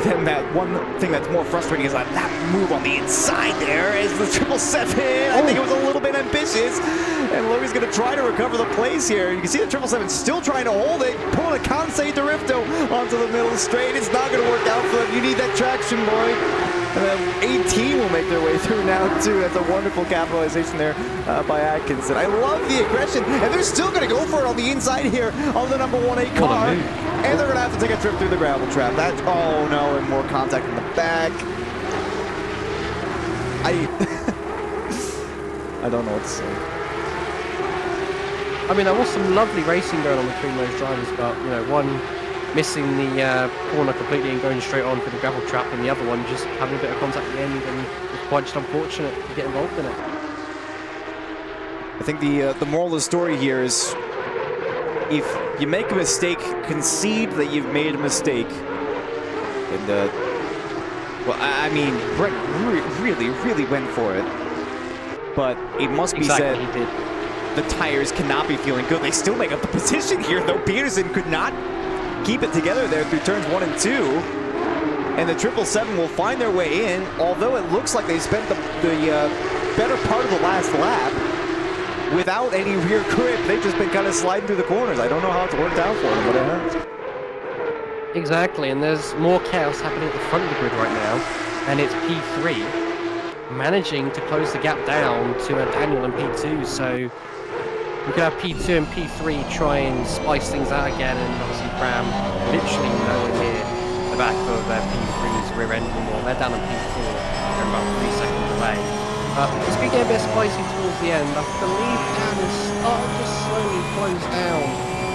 A: Then that one thing that's more frustrating is that move on the inside there is the 777. I think it was a little bit ambitious, and Logan's going to try to recover the place here. You can see the 777 still trying to hold it, pulling a Kansei Drifto onto the middle straight. It's not going to work out for them. You need that traction, boy. And then 18 will make their way through now, too. That's a wonderful capitalization there by Atkinson. I love the aggression, and they're still going to go for it on the inside here on the number 1-8 car. And they're going to have to take a trip through the gravel trap. That's, oh no, and more contact in the back. I don't know what to say.
B: I mean, there was some lovely racing going on between those drivers, but, you know, one missing the corner completely and going straight on for the gravel trap, and the other one just having a bit of contact at the end, and it's quite just unfortunate to get involved in it.
A: I think the moral of the story here is, if you make a mistake, concede that you've made a mistake. And, well, I mean, Brent really went for it. But it must be said,
B: he did.
A: The tires cannot be feeling good. They still make up the position here, though. Peterson could not keep it together there through turns 1 and 2. And the 777 will find their way in, although it looks like they spent the better part of the last lap without any rear grip. They've just been kind of sliding through the corners. I don't know how it's worked out for them, but it has.
B: Exactly, and there's more chaos happening at the front of the grid right now, and it's P3 managing to close the gap down to Daniel and P2, so we could have P2 and P3 try and spice things out again, and obviously Bram literally nowhere near the back of P3's rear end anymore. They're down on P4, they're about 3 seconds away. It's going to get a bit spicy towards the end. I believe Dan is starting to slowly close down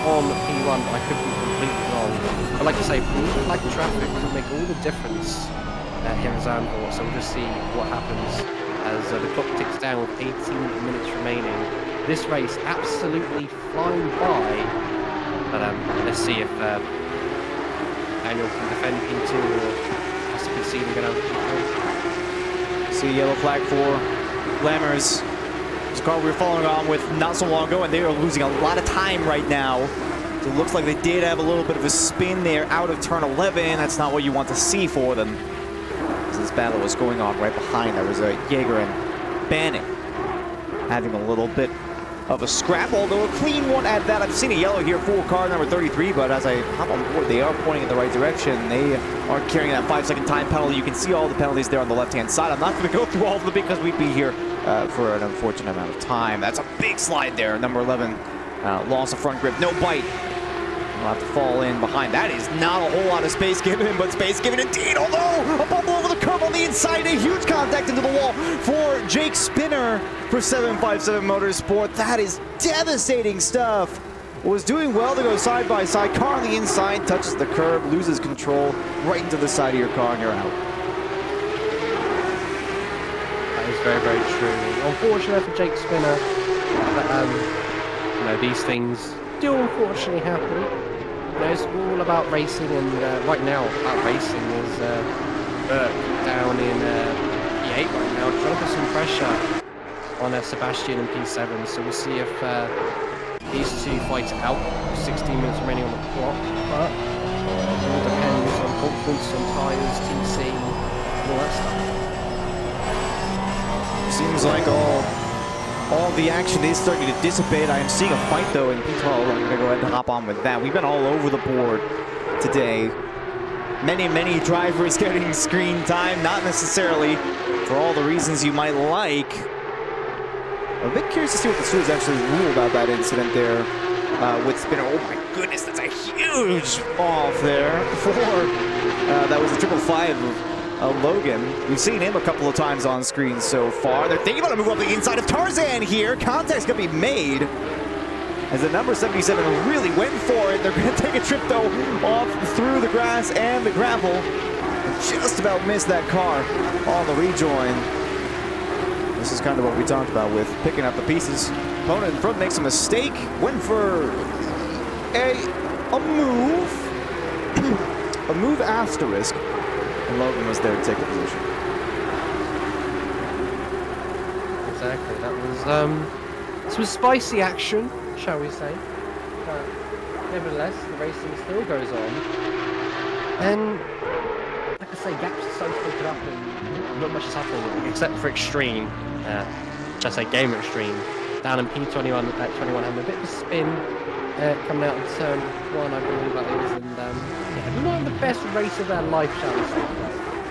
B: on P1, but I could be completely wrong. But like I say, blue flag traffic can make all the difference here in Zandvoort, so we'll just see what happens as the clock ticks down with 18 minutes remaining. This race absolutely flying by, but let's see if Daniel can defend P2 or possibly see him go down to P3.
A: See yellow flag for Lammers. This car we were following on with not so long ago, and they are losing a lot of time right now. So it looks like they did have a little bit of a spin there out of turn 11. That's not what you want to see for them. As this battle was going on right behind, there was a Jaeger and Banning having a little bit of a scrap, although a clean one at that. I've seen a yellow here for car number 33, but as I hop on board, they are pointing in the right direction. They are carrying that 5 second time penalty. You can see all the penalties there on the left-hand side. I'm not going to go through all of them because we'd be here for an unfortunate amount of time. That's a big slide there. Number 11, loss of front grip, no bite. We'll have to fall in behind. That is not a whole lot of space given him, but space given indeed. Although a bubble over the curb on the inside, a huge contact into the wall for Jake Spinner for 757 Motorsport. That is devastating stuff. Was doing well to go side by side. Car on the inside touches the curb, loses control right into the side of your car, and you're out.
B: That is very, very true. Unfortunately for Jake Spinner, but, you know, these things do unfortunately happen. You know, it's all about racing, and right now, about racing is Burke down in P8 right now, trying to put some pressure on Sebastian and P7. So we'll see if these two fight it out. 16 minutes remaining on the clock, but it all depends on confidence, on tyres, TC, and all that stuff.
A: Seems like all the action is starting to dissipate. I am seeing a fight though in P12. I'm going to go ahead and hop on with that. We've been all over the board today. Many drivers getting screen time, not necessarily for all the reasons you might like. I'm a bit curious to see what the stewards actually rule about that incident there with spinner. Oh my goodness, that's a huge off there for that was a 555 of Logan. We've seen him a couple of times on screen so far. They're thinking about to move up the inside of Tarzan here. Contact's gonna be made as the number 77 really went for it. They're gonna take a trip though off through the grass and the gravel. And just about missed that car on the rejoin. This is kind of what we talked about with picking up the pieces. Opponent in front makes a mistake. Went for a move. A move asterisk. And Logan was there to take the position.
B: Exactly. That was some spicy action, shall we say. But nevertheless, the racing still goes on. And like I say, gaps are starting to open up and not much is happening except for Extreme. Should I say Game Extreme. Down in P21 at 21 having a bit of a spin coming out of turn 1, I believe that is. And yeah, not the best race of their life, shall we say.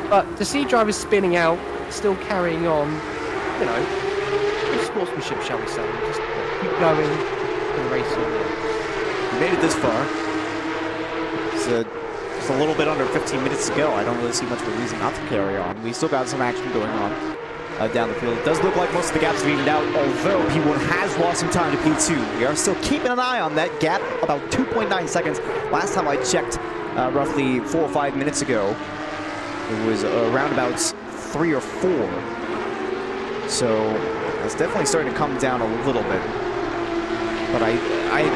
B: But to see drivers spinning out, still carrying on, you know, good sportsmanship, shall we say. Just keep going for the race.
A: We made it this far. It's a little bit under 15 minutes to go. I don't really see much of a reason not to carry on. We still got some action going on down the field. It does look like most of the gaps have evened out, although P1 has lost some time to P2. We are still keeping an eye on that gap, about 2.9 seconds. Last time I checked, roughly 4 or 5 minutes ago, it was around about 3 or 4. So it's definitely starting to come down a little bit. But I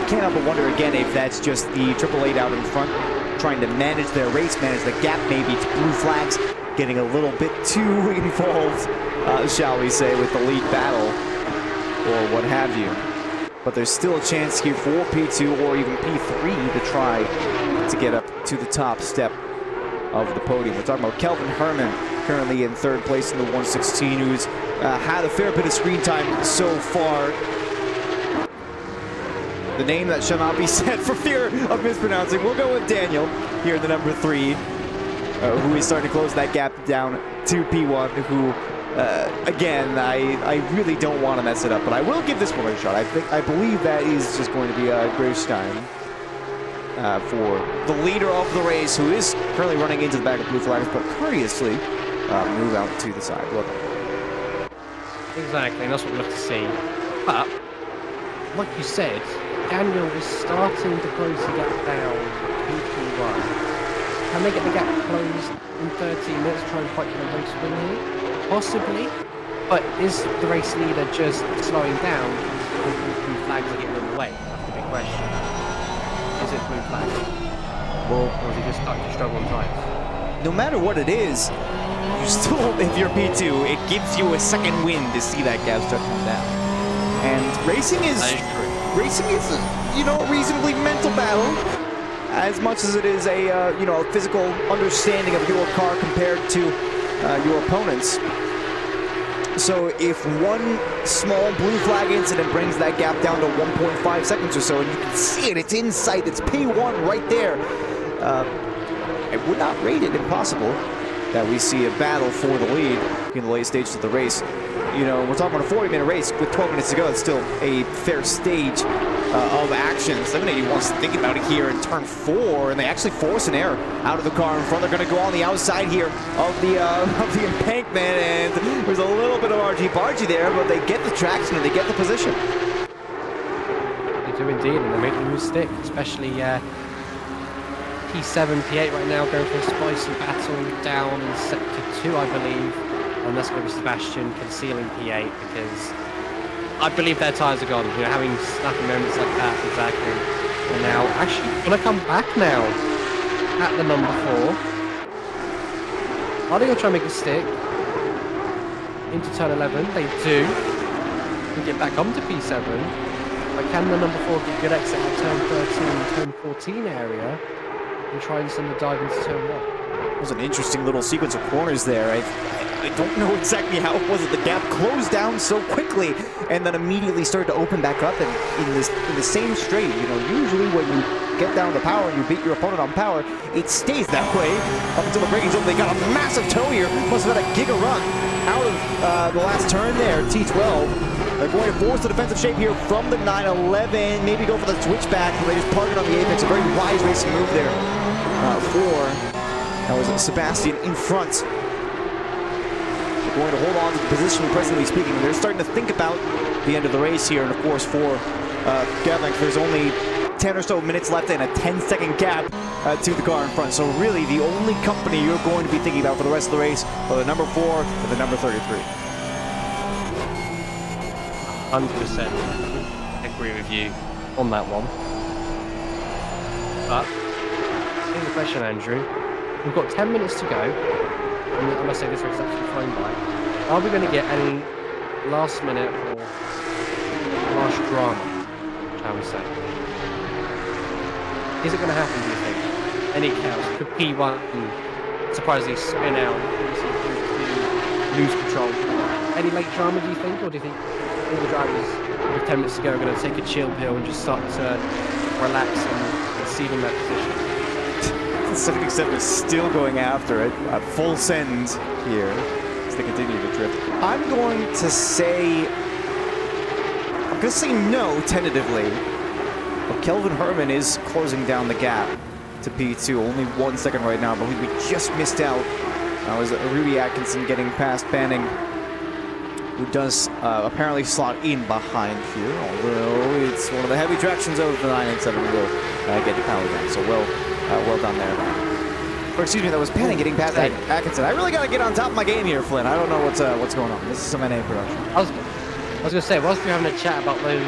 A: can't help but wonder again if that's just the 888 out in front trying to manage their race, manage the gap, maybe to blue flags, getting a little bit too involved, shall we say, with the lead battle or what have you. But there's still a chance here for P2 or even P3 to try to get up to the top step of the podium. We're talking about Kelvin Herman, currently in 3rd place in the 116, who's had a fair bit of screen time so far. The name that shall not be said for fear of mispronouncing. We'll go with Daniel here in the number 3, who is starting to close that gap down to P1, who, again, I really don't want to mess it up, but I will give this one a shot. I believe that is just going to be Grevstein for the leader of the race, who is currently running into the back of blue flags, but courteously move out to the side. Look.
B: Exactly, and that's what we love to see. But, like you said, Daniel is starting to close the gap down to P1. Can they get the gap closed in 13 minutes, try and fight for the race win here? Possibly. But is the race leader just slowing down because blue flags are getting in the way? That's the big question. Is it blue flags? Or is he just starting to struggle on tyres?
A: No matter what it is, you still, if you're P2, it gives you a second win to see that gap start coming down. And racing is a, you know, reasonably mental battle, as much as it is a, you know, physical understanding of your car compared to your opponent's. So if one small blue flag incident brings that gap down to 1.5 seconds or so, and you can see it, it's in sight, it's P1 right there, it would not rate it impossible that we see a battle for the lead in the late stages of the race. You know, we're talking about a 40-minute race with 12 minutes to go. It's still a fair stage of action. 781's thinking about it here in turn 4, and they actually force an error out of the car in front. They're going to go on the outside here of the embankment, and there's a little bit of argy-bargy there, but they get the traction and they get the position.
B: They do indeed, and they make the move stick, especially P7, P8 right now going for a spicy battle down in sector 2, I believe. And that's going to be Sebastian concealing P8 because I believe their tyres are gone. You know, having snappy moments like that, exactly. And now, actually, gonna come back now at the number 4. Are they gonna try and make it stick into turn 11? They do. And get back onto P7. But can the number 4 get a good exit at turn 13, turn 14 area and try and send the dive into turn 1?
A: It was an interesting little sequence of corners there. I don't know exactly how it was that the gap closed down so quickly and then immediately started to open back up. And in the same straight, you know, usually when you get down to power and you beat your opponent on power, it stays that way up until the braking zone. They got a massive tow here. Must have had a giga run out of the last turn there. T12. They're going to force the defensive shape here from the 911. Maybe go for the switchback, but they just park it on the apex. A very wise racing move there that was Sebastian in front. They're going to hold on to the position, presently speaking. They're starting to think about the end of the race here. And of course, for Gavlink, there's only 10 or so minutes left and a 10-second gap to the car in front. So really, the only company you're going to be thinking about for the rest of the race are the number 4 and the number 33.
B: 100% agree with you on that one. But, here's the question, Andrew. We've got 10 minutes to go. And I must say this race is actually flown by. Are we going to get any last minute or last drama, shall we say? Is it going to happen, do you think? Any chaos? Could P1 surprisingly spin out, lose control? Any late drama, do you think? Or do you think all the drivers with 10 minutes to go are going to take a chill pill and just start to relax and cede in that position?
A: 77 is still going after it at full send here as they continue to drift. I'm going to say no tentatively. But Kelvin Herman is closing down the gap to P2. Only 1 second right now. I believe we just missed out. That was Rudy Atkinson getting past Banning, who does apparently slot in behind here, although it's one of the heavy tractions of the 9 and 7 will get the power down. So well done there. Or excuse me, that was Banning getting past Atkinson. I really got to get on top of my game here, Flynn. I don't know what's going on. This is some NA production.
B: I was going to say, whilst we're having a chat about those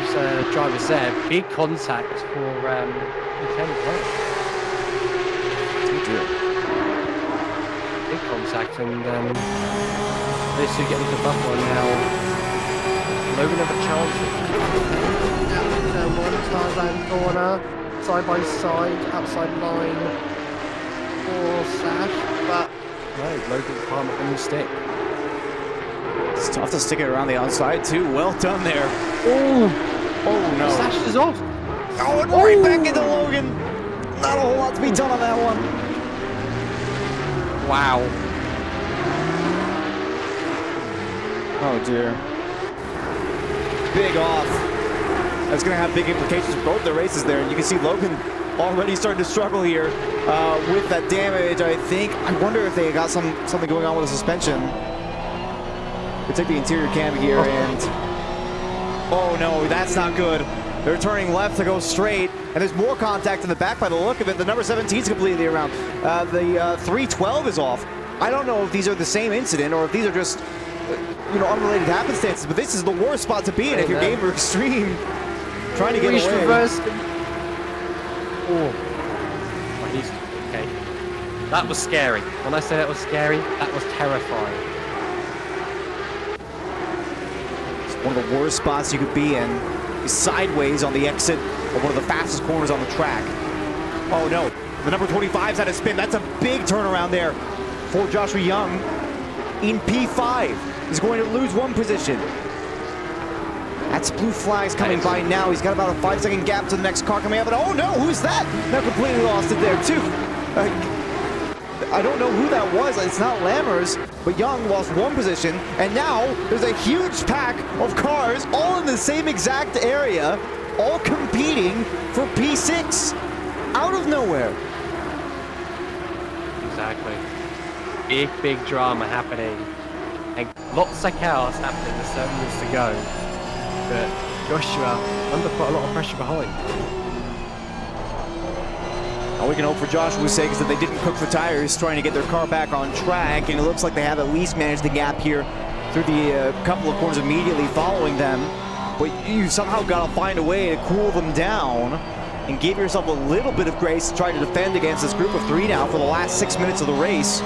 B: drivers there, big contact for P10 as well. Big contact, and those two getting to the buffer now. Logan have a chance. Down one Tarzan corner, side by side, outside line for Sash, but no, Logan can't make a mistake.
A: It's tough to stick it around the outside too. Well done there.
B: Oh
A: no.
B: Sash is off.
A: Oh, and right back into Logan. Not a whole lot to be done on that one.
B: Wow.
A: Oh dear. Big off. That's going to have big implications for both the races there. And you can see Logan already starting to struggle here with that damage, I think. I wonder if they got something going on with the suspension. We take the interior cam here and... Oh no, that's not good. They're turning left to go straight, and there's more contact in the back by the look of it. The number 17 is completely around. The 312 is off. I don't know if these are the same incident or if these are just, unrelated happenstances, but this is the worst spot to be in if you're Gamer Extreme trying to get away.
B: Reverse. Oh, he's okay. That was scary. When I say that was scary, that was terrifying.
A: It's one of the worst spots you could be in. He's sideways on the exit of one of the fastest corners on the track. Oh no, the number 25's had a spin. That's a big turnaround there for Joshua Young in P5. He's going to lose one position. That's blue flags coming by now. He's got about a 5-second gap to the next car coming up. And oh no, who's that? Now completely lost it there too. I don't know who that was. It's not Lammers, but Young lost one position. And now there's a huge pack of cars all in the same exact area, all competing for P6 out of nowhere.
B: Exactly. Big drama happening. And lots of chaos happening with 7 minutes to go. But Joshua under put a lot of pressure behind.
A: All we can hope for Joshua's sake is that they didn't cook the tires trying to get their car back on track, and it looks like they have at least managed the gap here through the couple of corners immediately following them. But you somehow got to find a way to cool them down and give yourself a little bit of grace to try to defend against this group of 3 now for the last 6 minutes of the race.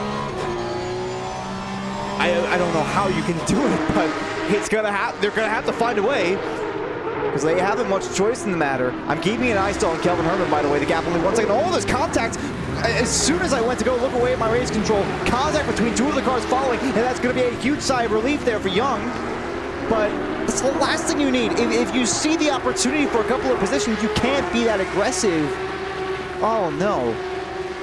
A: I don't know how you can do it, but they're gonna have to find a way, because they haven't much choice in the matter. I'm keeping an eye still on Kelvin Herman, by the way. The gap only 1 second. Oh, there's contact. As soon as I went to go look away at my race control, contact between 2 of the cars following, and that's going to be a huge sigh of relief there for Young. But it's the last thing you need. If you see the opportunity for a couple of positions, you can't be that aggressive. Oh, no.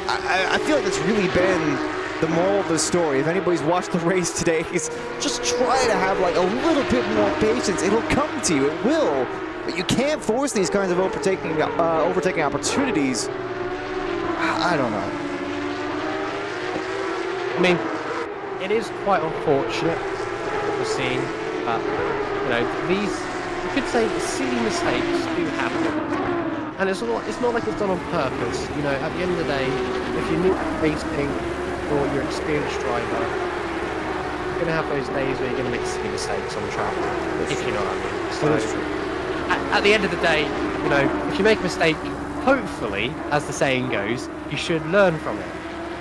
A: I feel like that's really been the moral of the story. If anybody's watched the race today, is just try to have like a little bit more patience. It'll come to you. It will. But you can't force these kinds of overtaking opportunities. I don't know.
B: I mean, it is quite unfortunate what we're seeing. You know, these, you could say, silly mistakes do happen, and it's not like it's done on purpose. You know, at the end of the day, if you're new racing or you're an experienced driver, you're gonna have those days where you're gonna make silly mistakes on track, if you know what I mean. So, at the end of the day, you know, if you make a mistake, hopefully, as the saying goes, you should learn from it,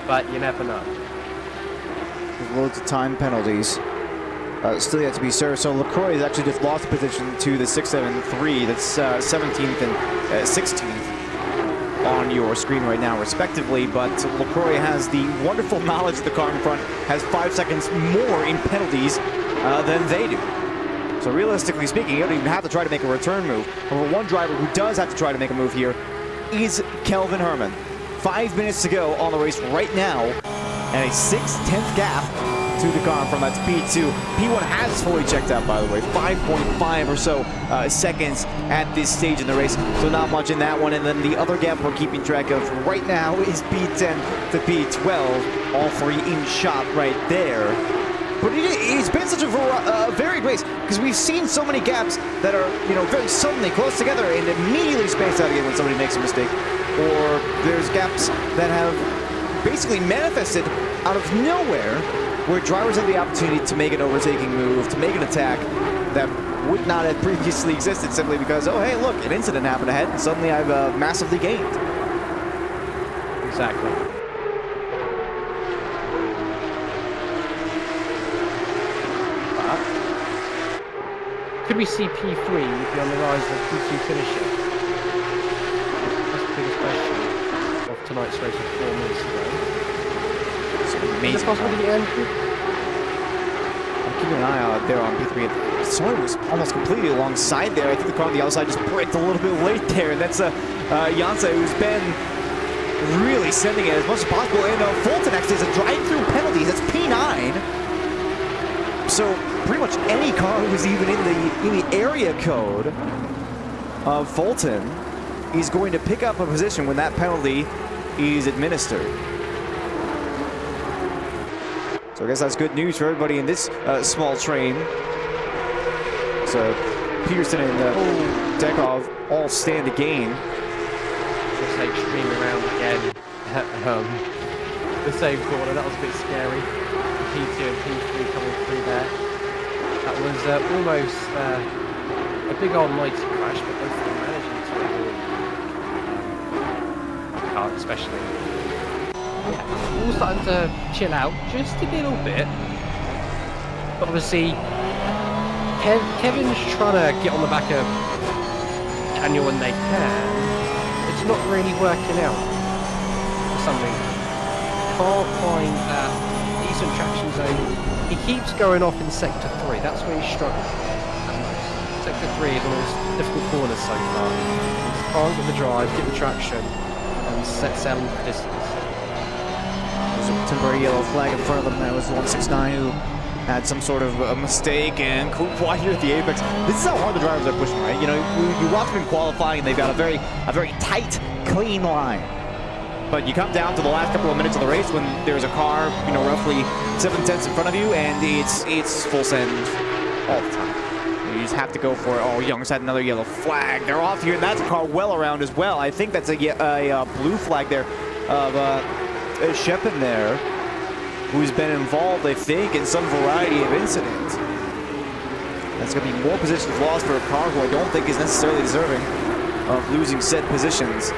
B: but you never know.
A: There's loads of time penalties still yet to be served. So LaCroix has actually just lost position to the 673. That's 17th and 16th on your screen right now, respectively. But LaCroix has the wonderful knowledge that the car in front has 5 seconds more in penalties than they do. So realistically speaking, you don't even have to try to make a return move. However, one driver who does have to try to make a move here is Kelvin Herman. 5 minutes to go on the race right now, and a 6/10 gap to the car from that's P2. P1 has fully checked out, by the way. 5.5 or so seconds at this stage in the race, so not much in that one. And then the other gap we're keeping track of right now is P10 to P12, all 3 in shot right there. But it's been such a varied race, because we've seen so many gaps that are, you know, very suddenly close together and immediately spaced out again when somebody makes a mistake. Or there's gaps that have basically manifested out of nowhere, where drivers have the opportunity to make an overtaking move, to make an attack that would not have previously existed, simply because, oh, hey, look, an incident happened ahead, and suddenly I've massively gained.
B: Exactly. Could we see P3 be on the rise of P2 finishing? That's the biggest question of tonight's race of 4 minutes ago.
A: It's amazing.
B: Is it possible to get Andrew?
A: I'm keeping an eye out there on P3. Someone was almost completely alongside there. I think the car on the outside just braked a little bit late there, and that's Jansa, who's been really sending it as much as possible. And Fulton actually has a drive-through penalty. That's P9. So pretty much any car who's even in the area code of Fulton is going to pick up a position when that penalty is administered. So I guess that's good news for everybody in this small train. So Peterson and Dekov all stand to gain.
B: Looks like streaming around again at the same corner. That was a bit scary. P2 and P3 coming through there. That was almost a big old mighty crash, but both of them managing to avoid car especially. Yeah, all starting to chill out just a little bit. But obviously, Kevin's trying to get on the back of Daniel when they can. It's not really working out for some reason. Can't find that decent traction zone. He keeps going off in sector 3. That's where he's struggling the most. Sector 3 is one of those difficult corners so far. He just can't get the drive, get the traction, and settle for distance.
A: There's a temporary yellow flag in front of them. That was 169 who had some sort of a mistake and couldn't quite hear at the apex. This is how hard the drivers are pushing, right? You know, you watch them in qualifying, and they've got a very tight, clean line. But you come down to the last couple of minutes of the race when there's a car, you know, roughly 7/10 in front of you, and it's full send all the time. You just have to go for it. Oh, Young's had another yellow flag. They're off here, and that's a car well around as well. I think that's a blue flag there of Shepin there, who's been involved, I think, in some variety of incidents. That's going to be more positions lost for a car who I don't think is necessarily deserving. of losing set positions.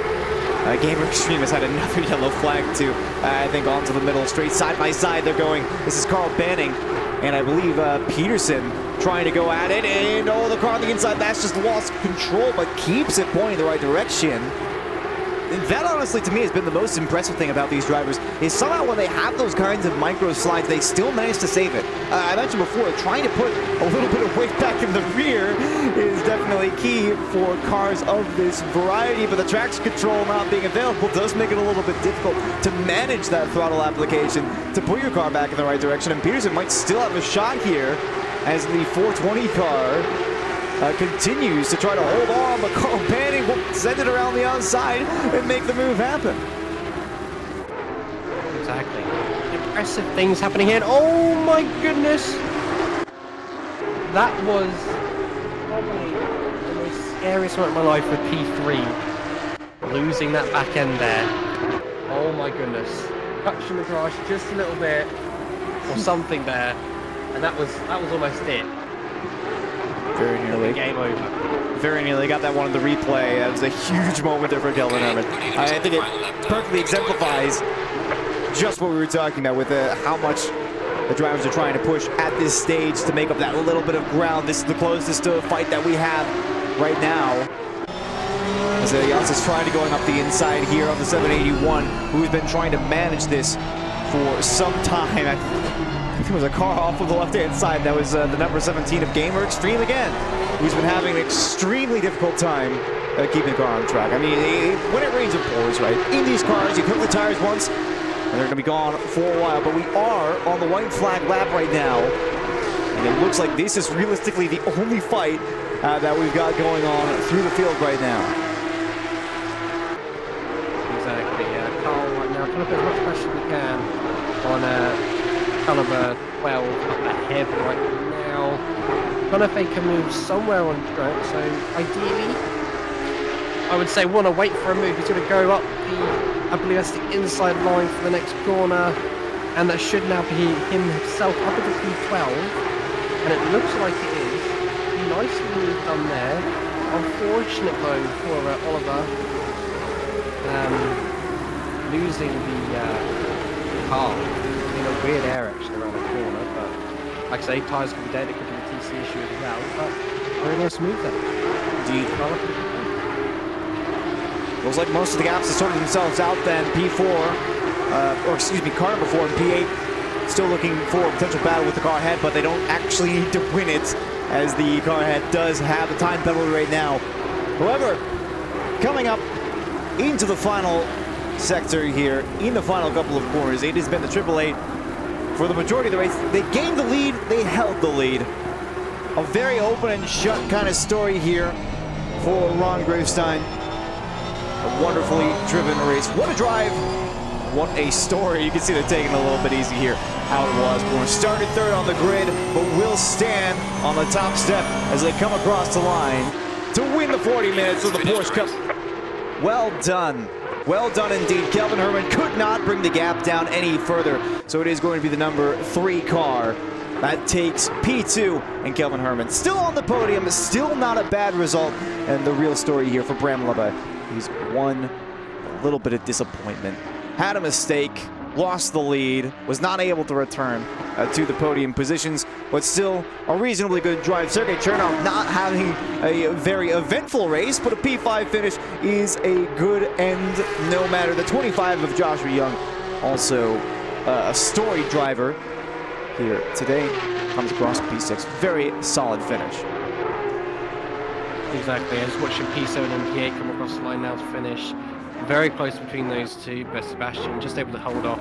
A: Gamer Extreme has had another yellow flag to, I think, onto the middle, straight side by side they're going. This is Carl Banning, and I believe Peterson trying to go at it, and oh, the car on the inside, that's just lost control, but keeps it pointing the right direction. That honestly to me has been the most impressive thing about these drivers, is somehow when they have those kinds of micro slides, they still manage to save it. I mentioned before, trying to put a little bit of weight back in the rear is definitely key for cars of this variety, but the traction control not being available does make it a little bit difficult to manage that throttle application to put your car back in the right direction, and Peterson might still have a shot here as the 420 car continues to try to hold on, but Carl Banning will send it around the outside and make the move happen.
B: Exactly. Impressive things happening here. Oh my goodness! That was probably the most scariest moment of my life with P3. Losing that back end there. Oh my goodness. Touching the grass just a little bit, or something there, and that was almost it.
A: Very nearly.
B: Game over.
A: Very nearly. Got that one in the replay. That was a huge moment there for Kelvin Herman. I think it perfectly exemplifies just what we were talking about with how much the drivers are trying to push at this stage to make up that little bit of ground. This is the closest to a fight that we have right now. As Jans is trying to going up the inside here on the 781, who's been trying to manage this for some time. I think it was a car off of the left-hand side. That was the number 17 of Gamer Extreme again, who's been having an extremely difficult time keeping the car on track. I mean, when it rains, it pours, right? In these cars, you cook the tires once, and they're going to be gone for a while. But we are on the white flag lap right now, and it looks like this is realistically the only fight that we've got going on through the field right now.
B: Exactly, yeah. Carl right now trying to put as much pressure as we can on caliber 12 up ahead right now. Don't know if they can move somewhere on track, so ideally I would say want to wait for a move. He's going to go up the, I believe that's the inside line for the next corner, and that should now be himself up at the P12, and it looks like it is. Nicely moved done there. Unfortunate though for Oliver losing the car in a weird air actually around the corner, but like I say, tyres could be dead, it could be a TC issue as well, but very nice move there.
A: Indeed. Looks like most of the gaps have sorted themselves out then. P4, or excuse me, car number 4 and P8 still looking for a potential battle with the car ahead, but they don't actually need to win it, as the car ahead does have the time penalty right now. However, coming up into the final sector here, in the final couple of corners, it has been the 888 for the majority of the race. They gained the lead, they held the lead. A very open and shut kind of story here for Ron Gravestein. A wonderfully driven race. What a drive, what a story. You can see they're taking it a little bit easy here. How it was. Born started third on the grid, but will stand on the top step as they come across the line to win the 40 minutes of the Porsche Cup. Well done. Well done indeed. Kelvin Herman could not bring the gap down any further, so it is going to be the number 3 car that takes P2, and Kelvin Herman still on the podium, still not a bad result, and the real story here for Bram Lubbe. He's won a little bit of disappointment, had a mistake, lost the lead, was not able to return to the podium positions, but still a reasonably good drive. Sergei Chernov not having a very eventful race, but a P5 finish is a good end no matter. The 25 of Joshua Young, also a storied driver here today, comes across P6. Very solid finish.
B: Exactly, I just watching P7 and P8 come across the line now to finish. Very close between those two, but Sebastian just able to hold off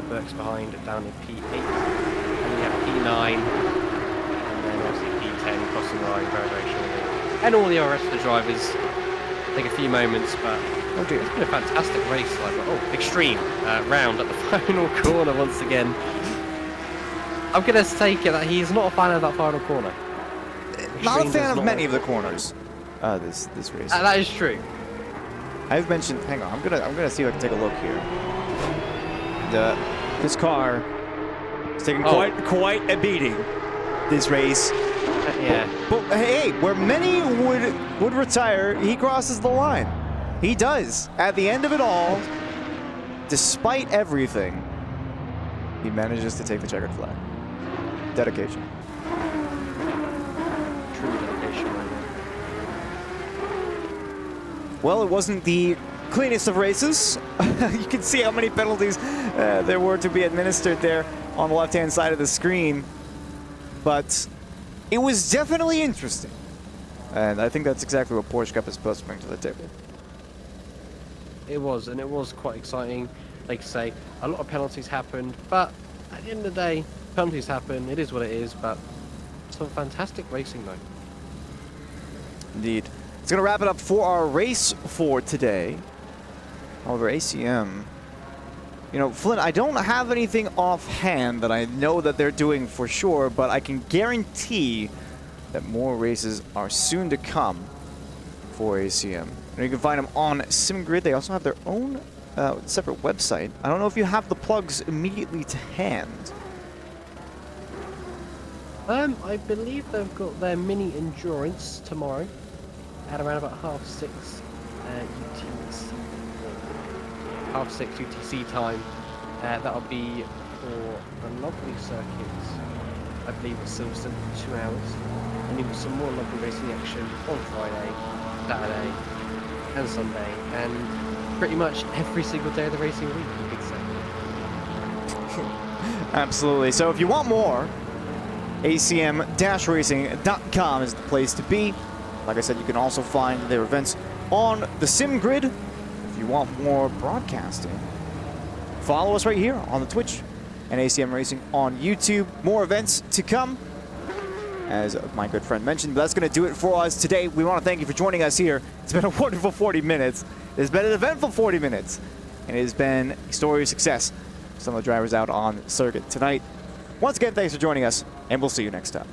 B: Burke's behind down in P8. And we have P9, and then obviously P10 crossing the line very, very shortly. And all the rest of the drivers take a few moments, but it's been a fantastic race. Extreme round at the final corner once again. I'm going to take it that he's not a fan of that final corner.
A: Not a fan of many of the corners this race.
B: That is true.
A: I've mentioned. Hang on, I'm gonna see if I can take a look here. This car is taking quite a beating this race.
B: Yeah.
A: But hey, where many would retire, he crosses the line. He does. At the end of it all, despite everything, he manages to take the checkered flag. Dedication.
B: True dedication, right?
A: Well, it wasn't the cleanest of races. You can see how many penalties there were to be administered there on the left-hand side of the screen. But it was definitely interesting. And I think that's exactly what Porsche Cup is supposed to bring to the table.
B: It was, and it was quite exciting. Like I say, a lot of penalties happened, but at the end of the day, penalties happen. It is what it is, but some fantastic racing though.
A: Indeed. It's going to wrap it up for our race for today. However, ACM, you know, Flynn, I don't have anything offhand that I know that they're doing for sure, but I can guarantee that more races are soon to come for ACM. And you can find them on SimGrid. They also have their own separate website. I don't know if you have the plugs immediately to hand.
B: I believe they've got their mini endurance tomorrow at around about 6:30 UTC. 6:30 UTC time. That'll be for a lovely circuit. I believe it's still 2 hours. And even some more lovely racing action on Friday, Saturday, and Sunday, and pretty much every single day of the racing week, you could say.
A: Absolutely. So if you want more, acm-racing.com is the place to be. Like I said, you can also find their events on the SimGrid. If you want more broadcasting, follow us right here on the Twitch and ACM Racing on YouTube. More events to come, as my good friend mentioned. But that's going to do it for us today. We want to thank you for joining us here. It's been a wonderful 40 minutes. It's been an eventful 40 minutes. And it has been a story of success for some of the drivers out on circuit tonight. Once again, thanks for joining us, and we'll see you next time.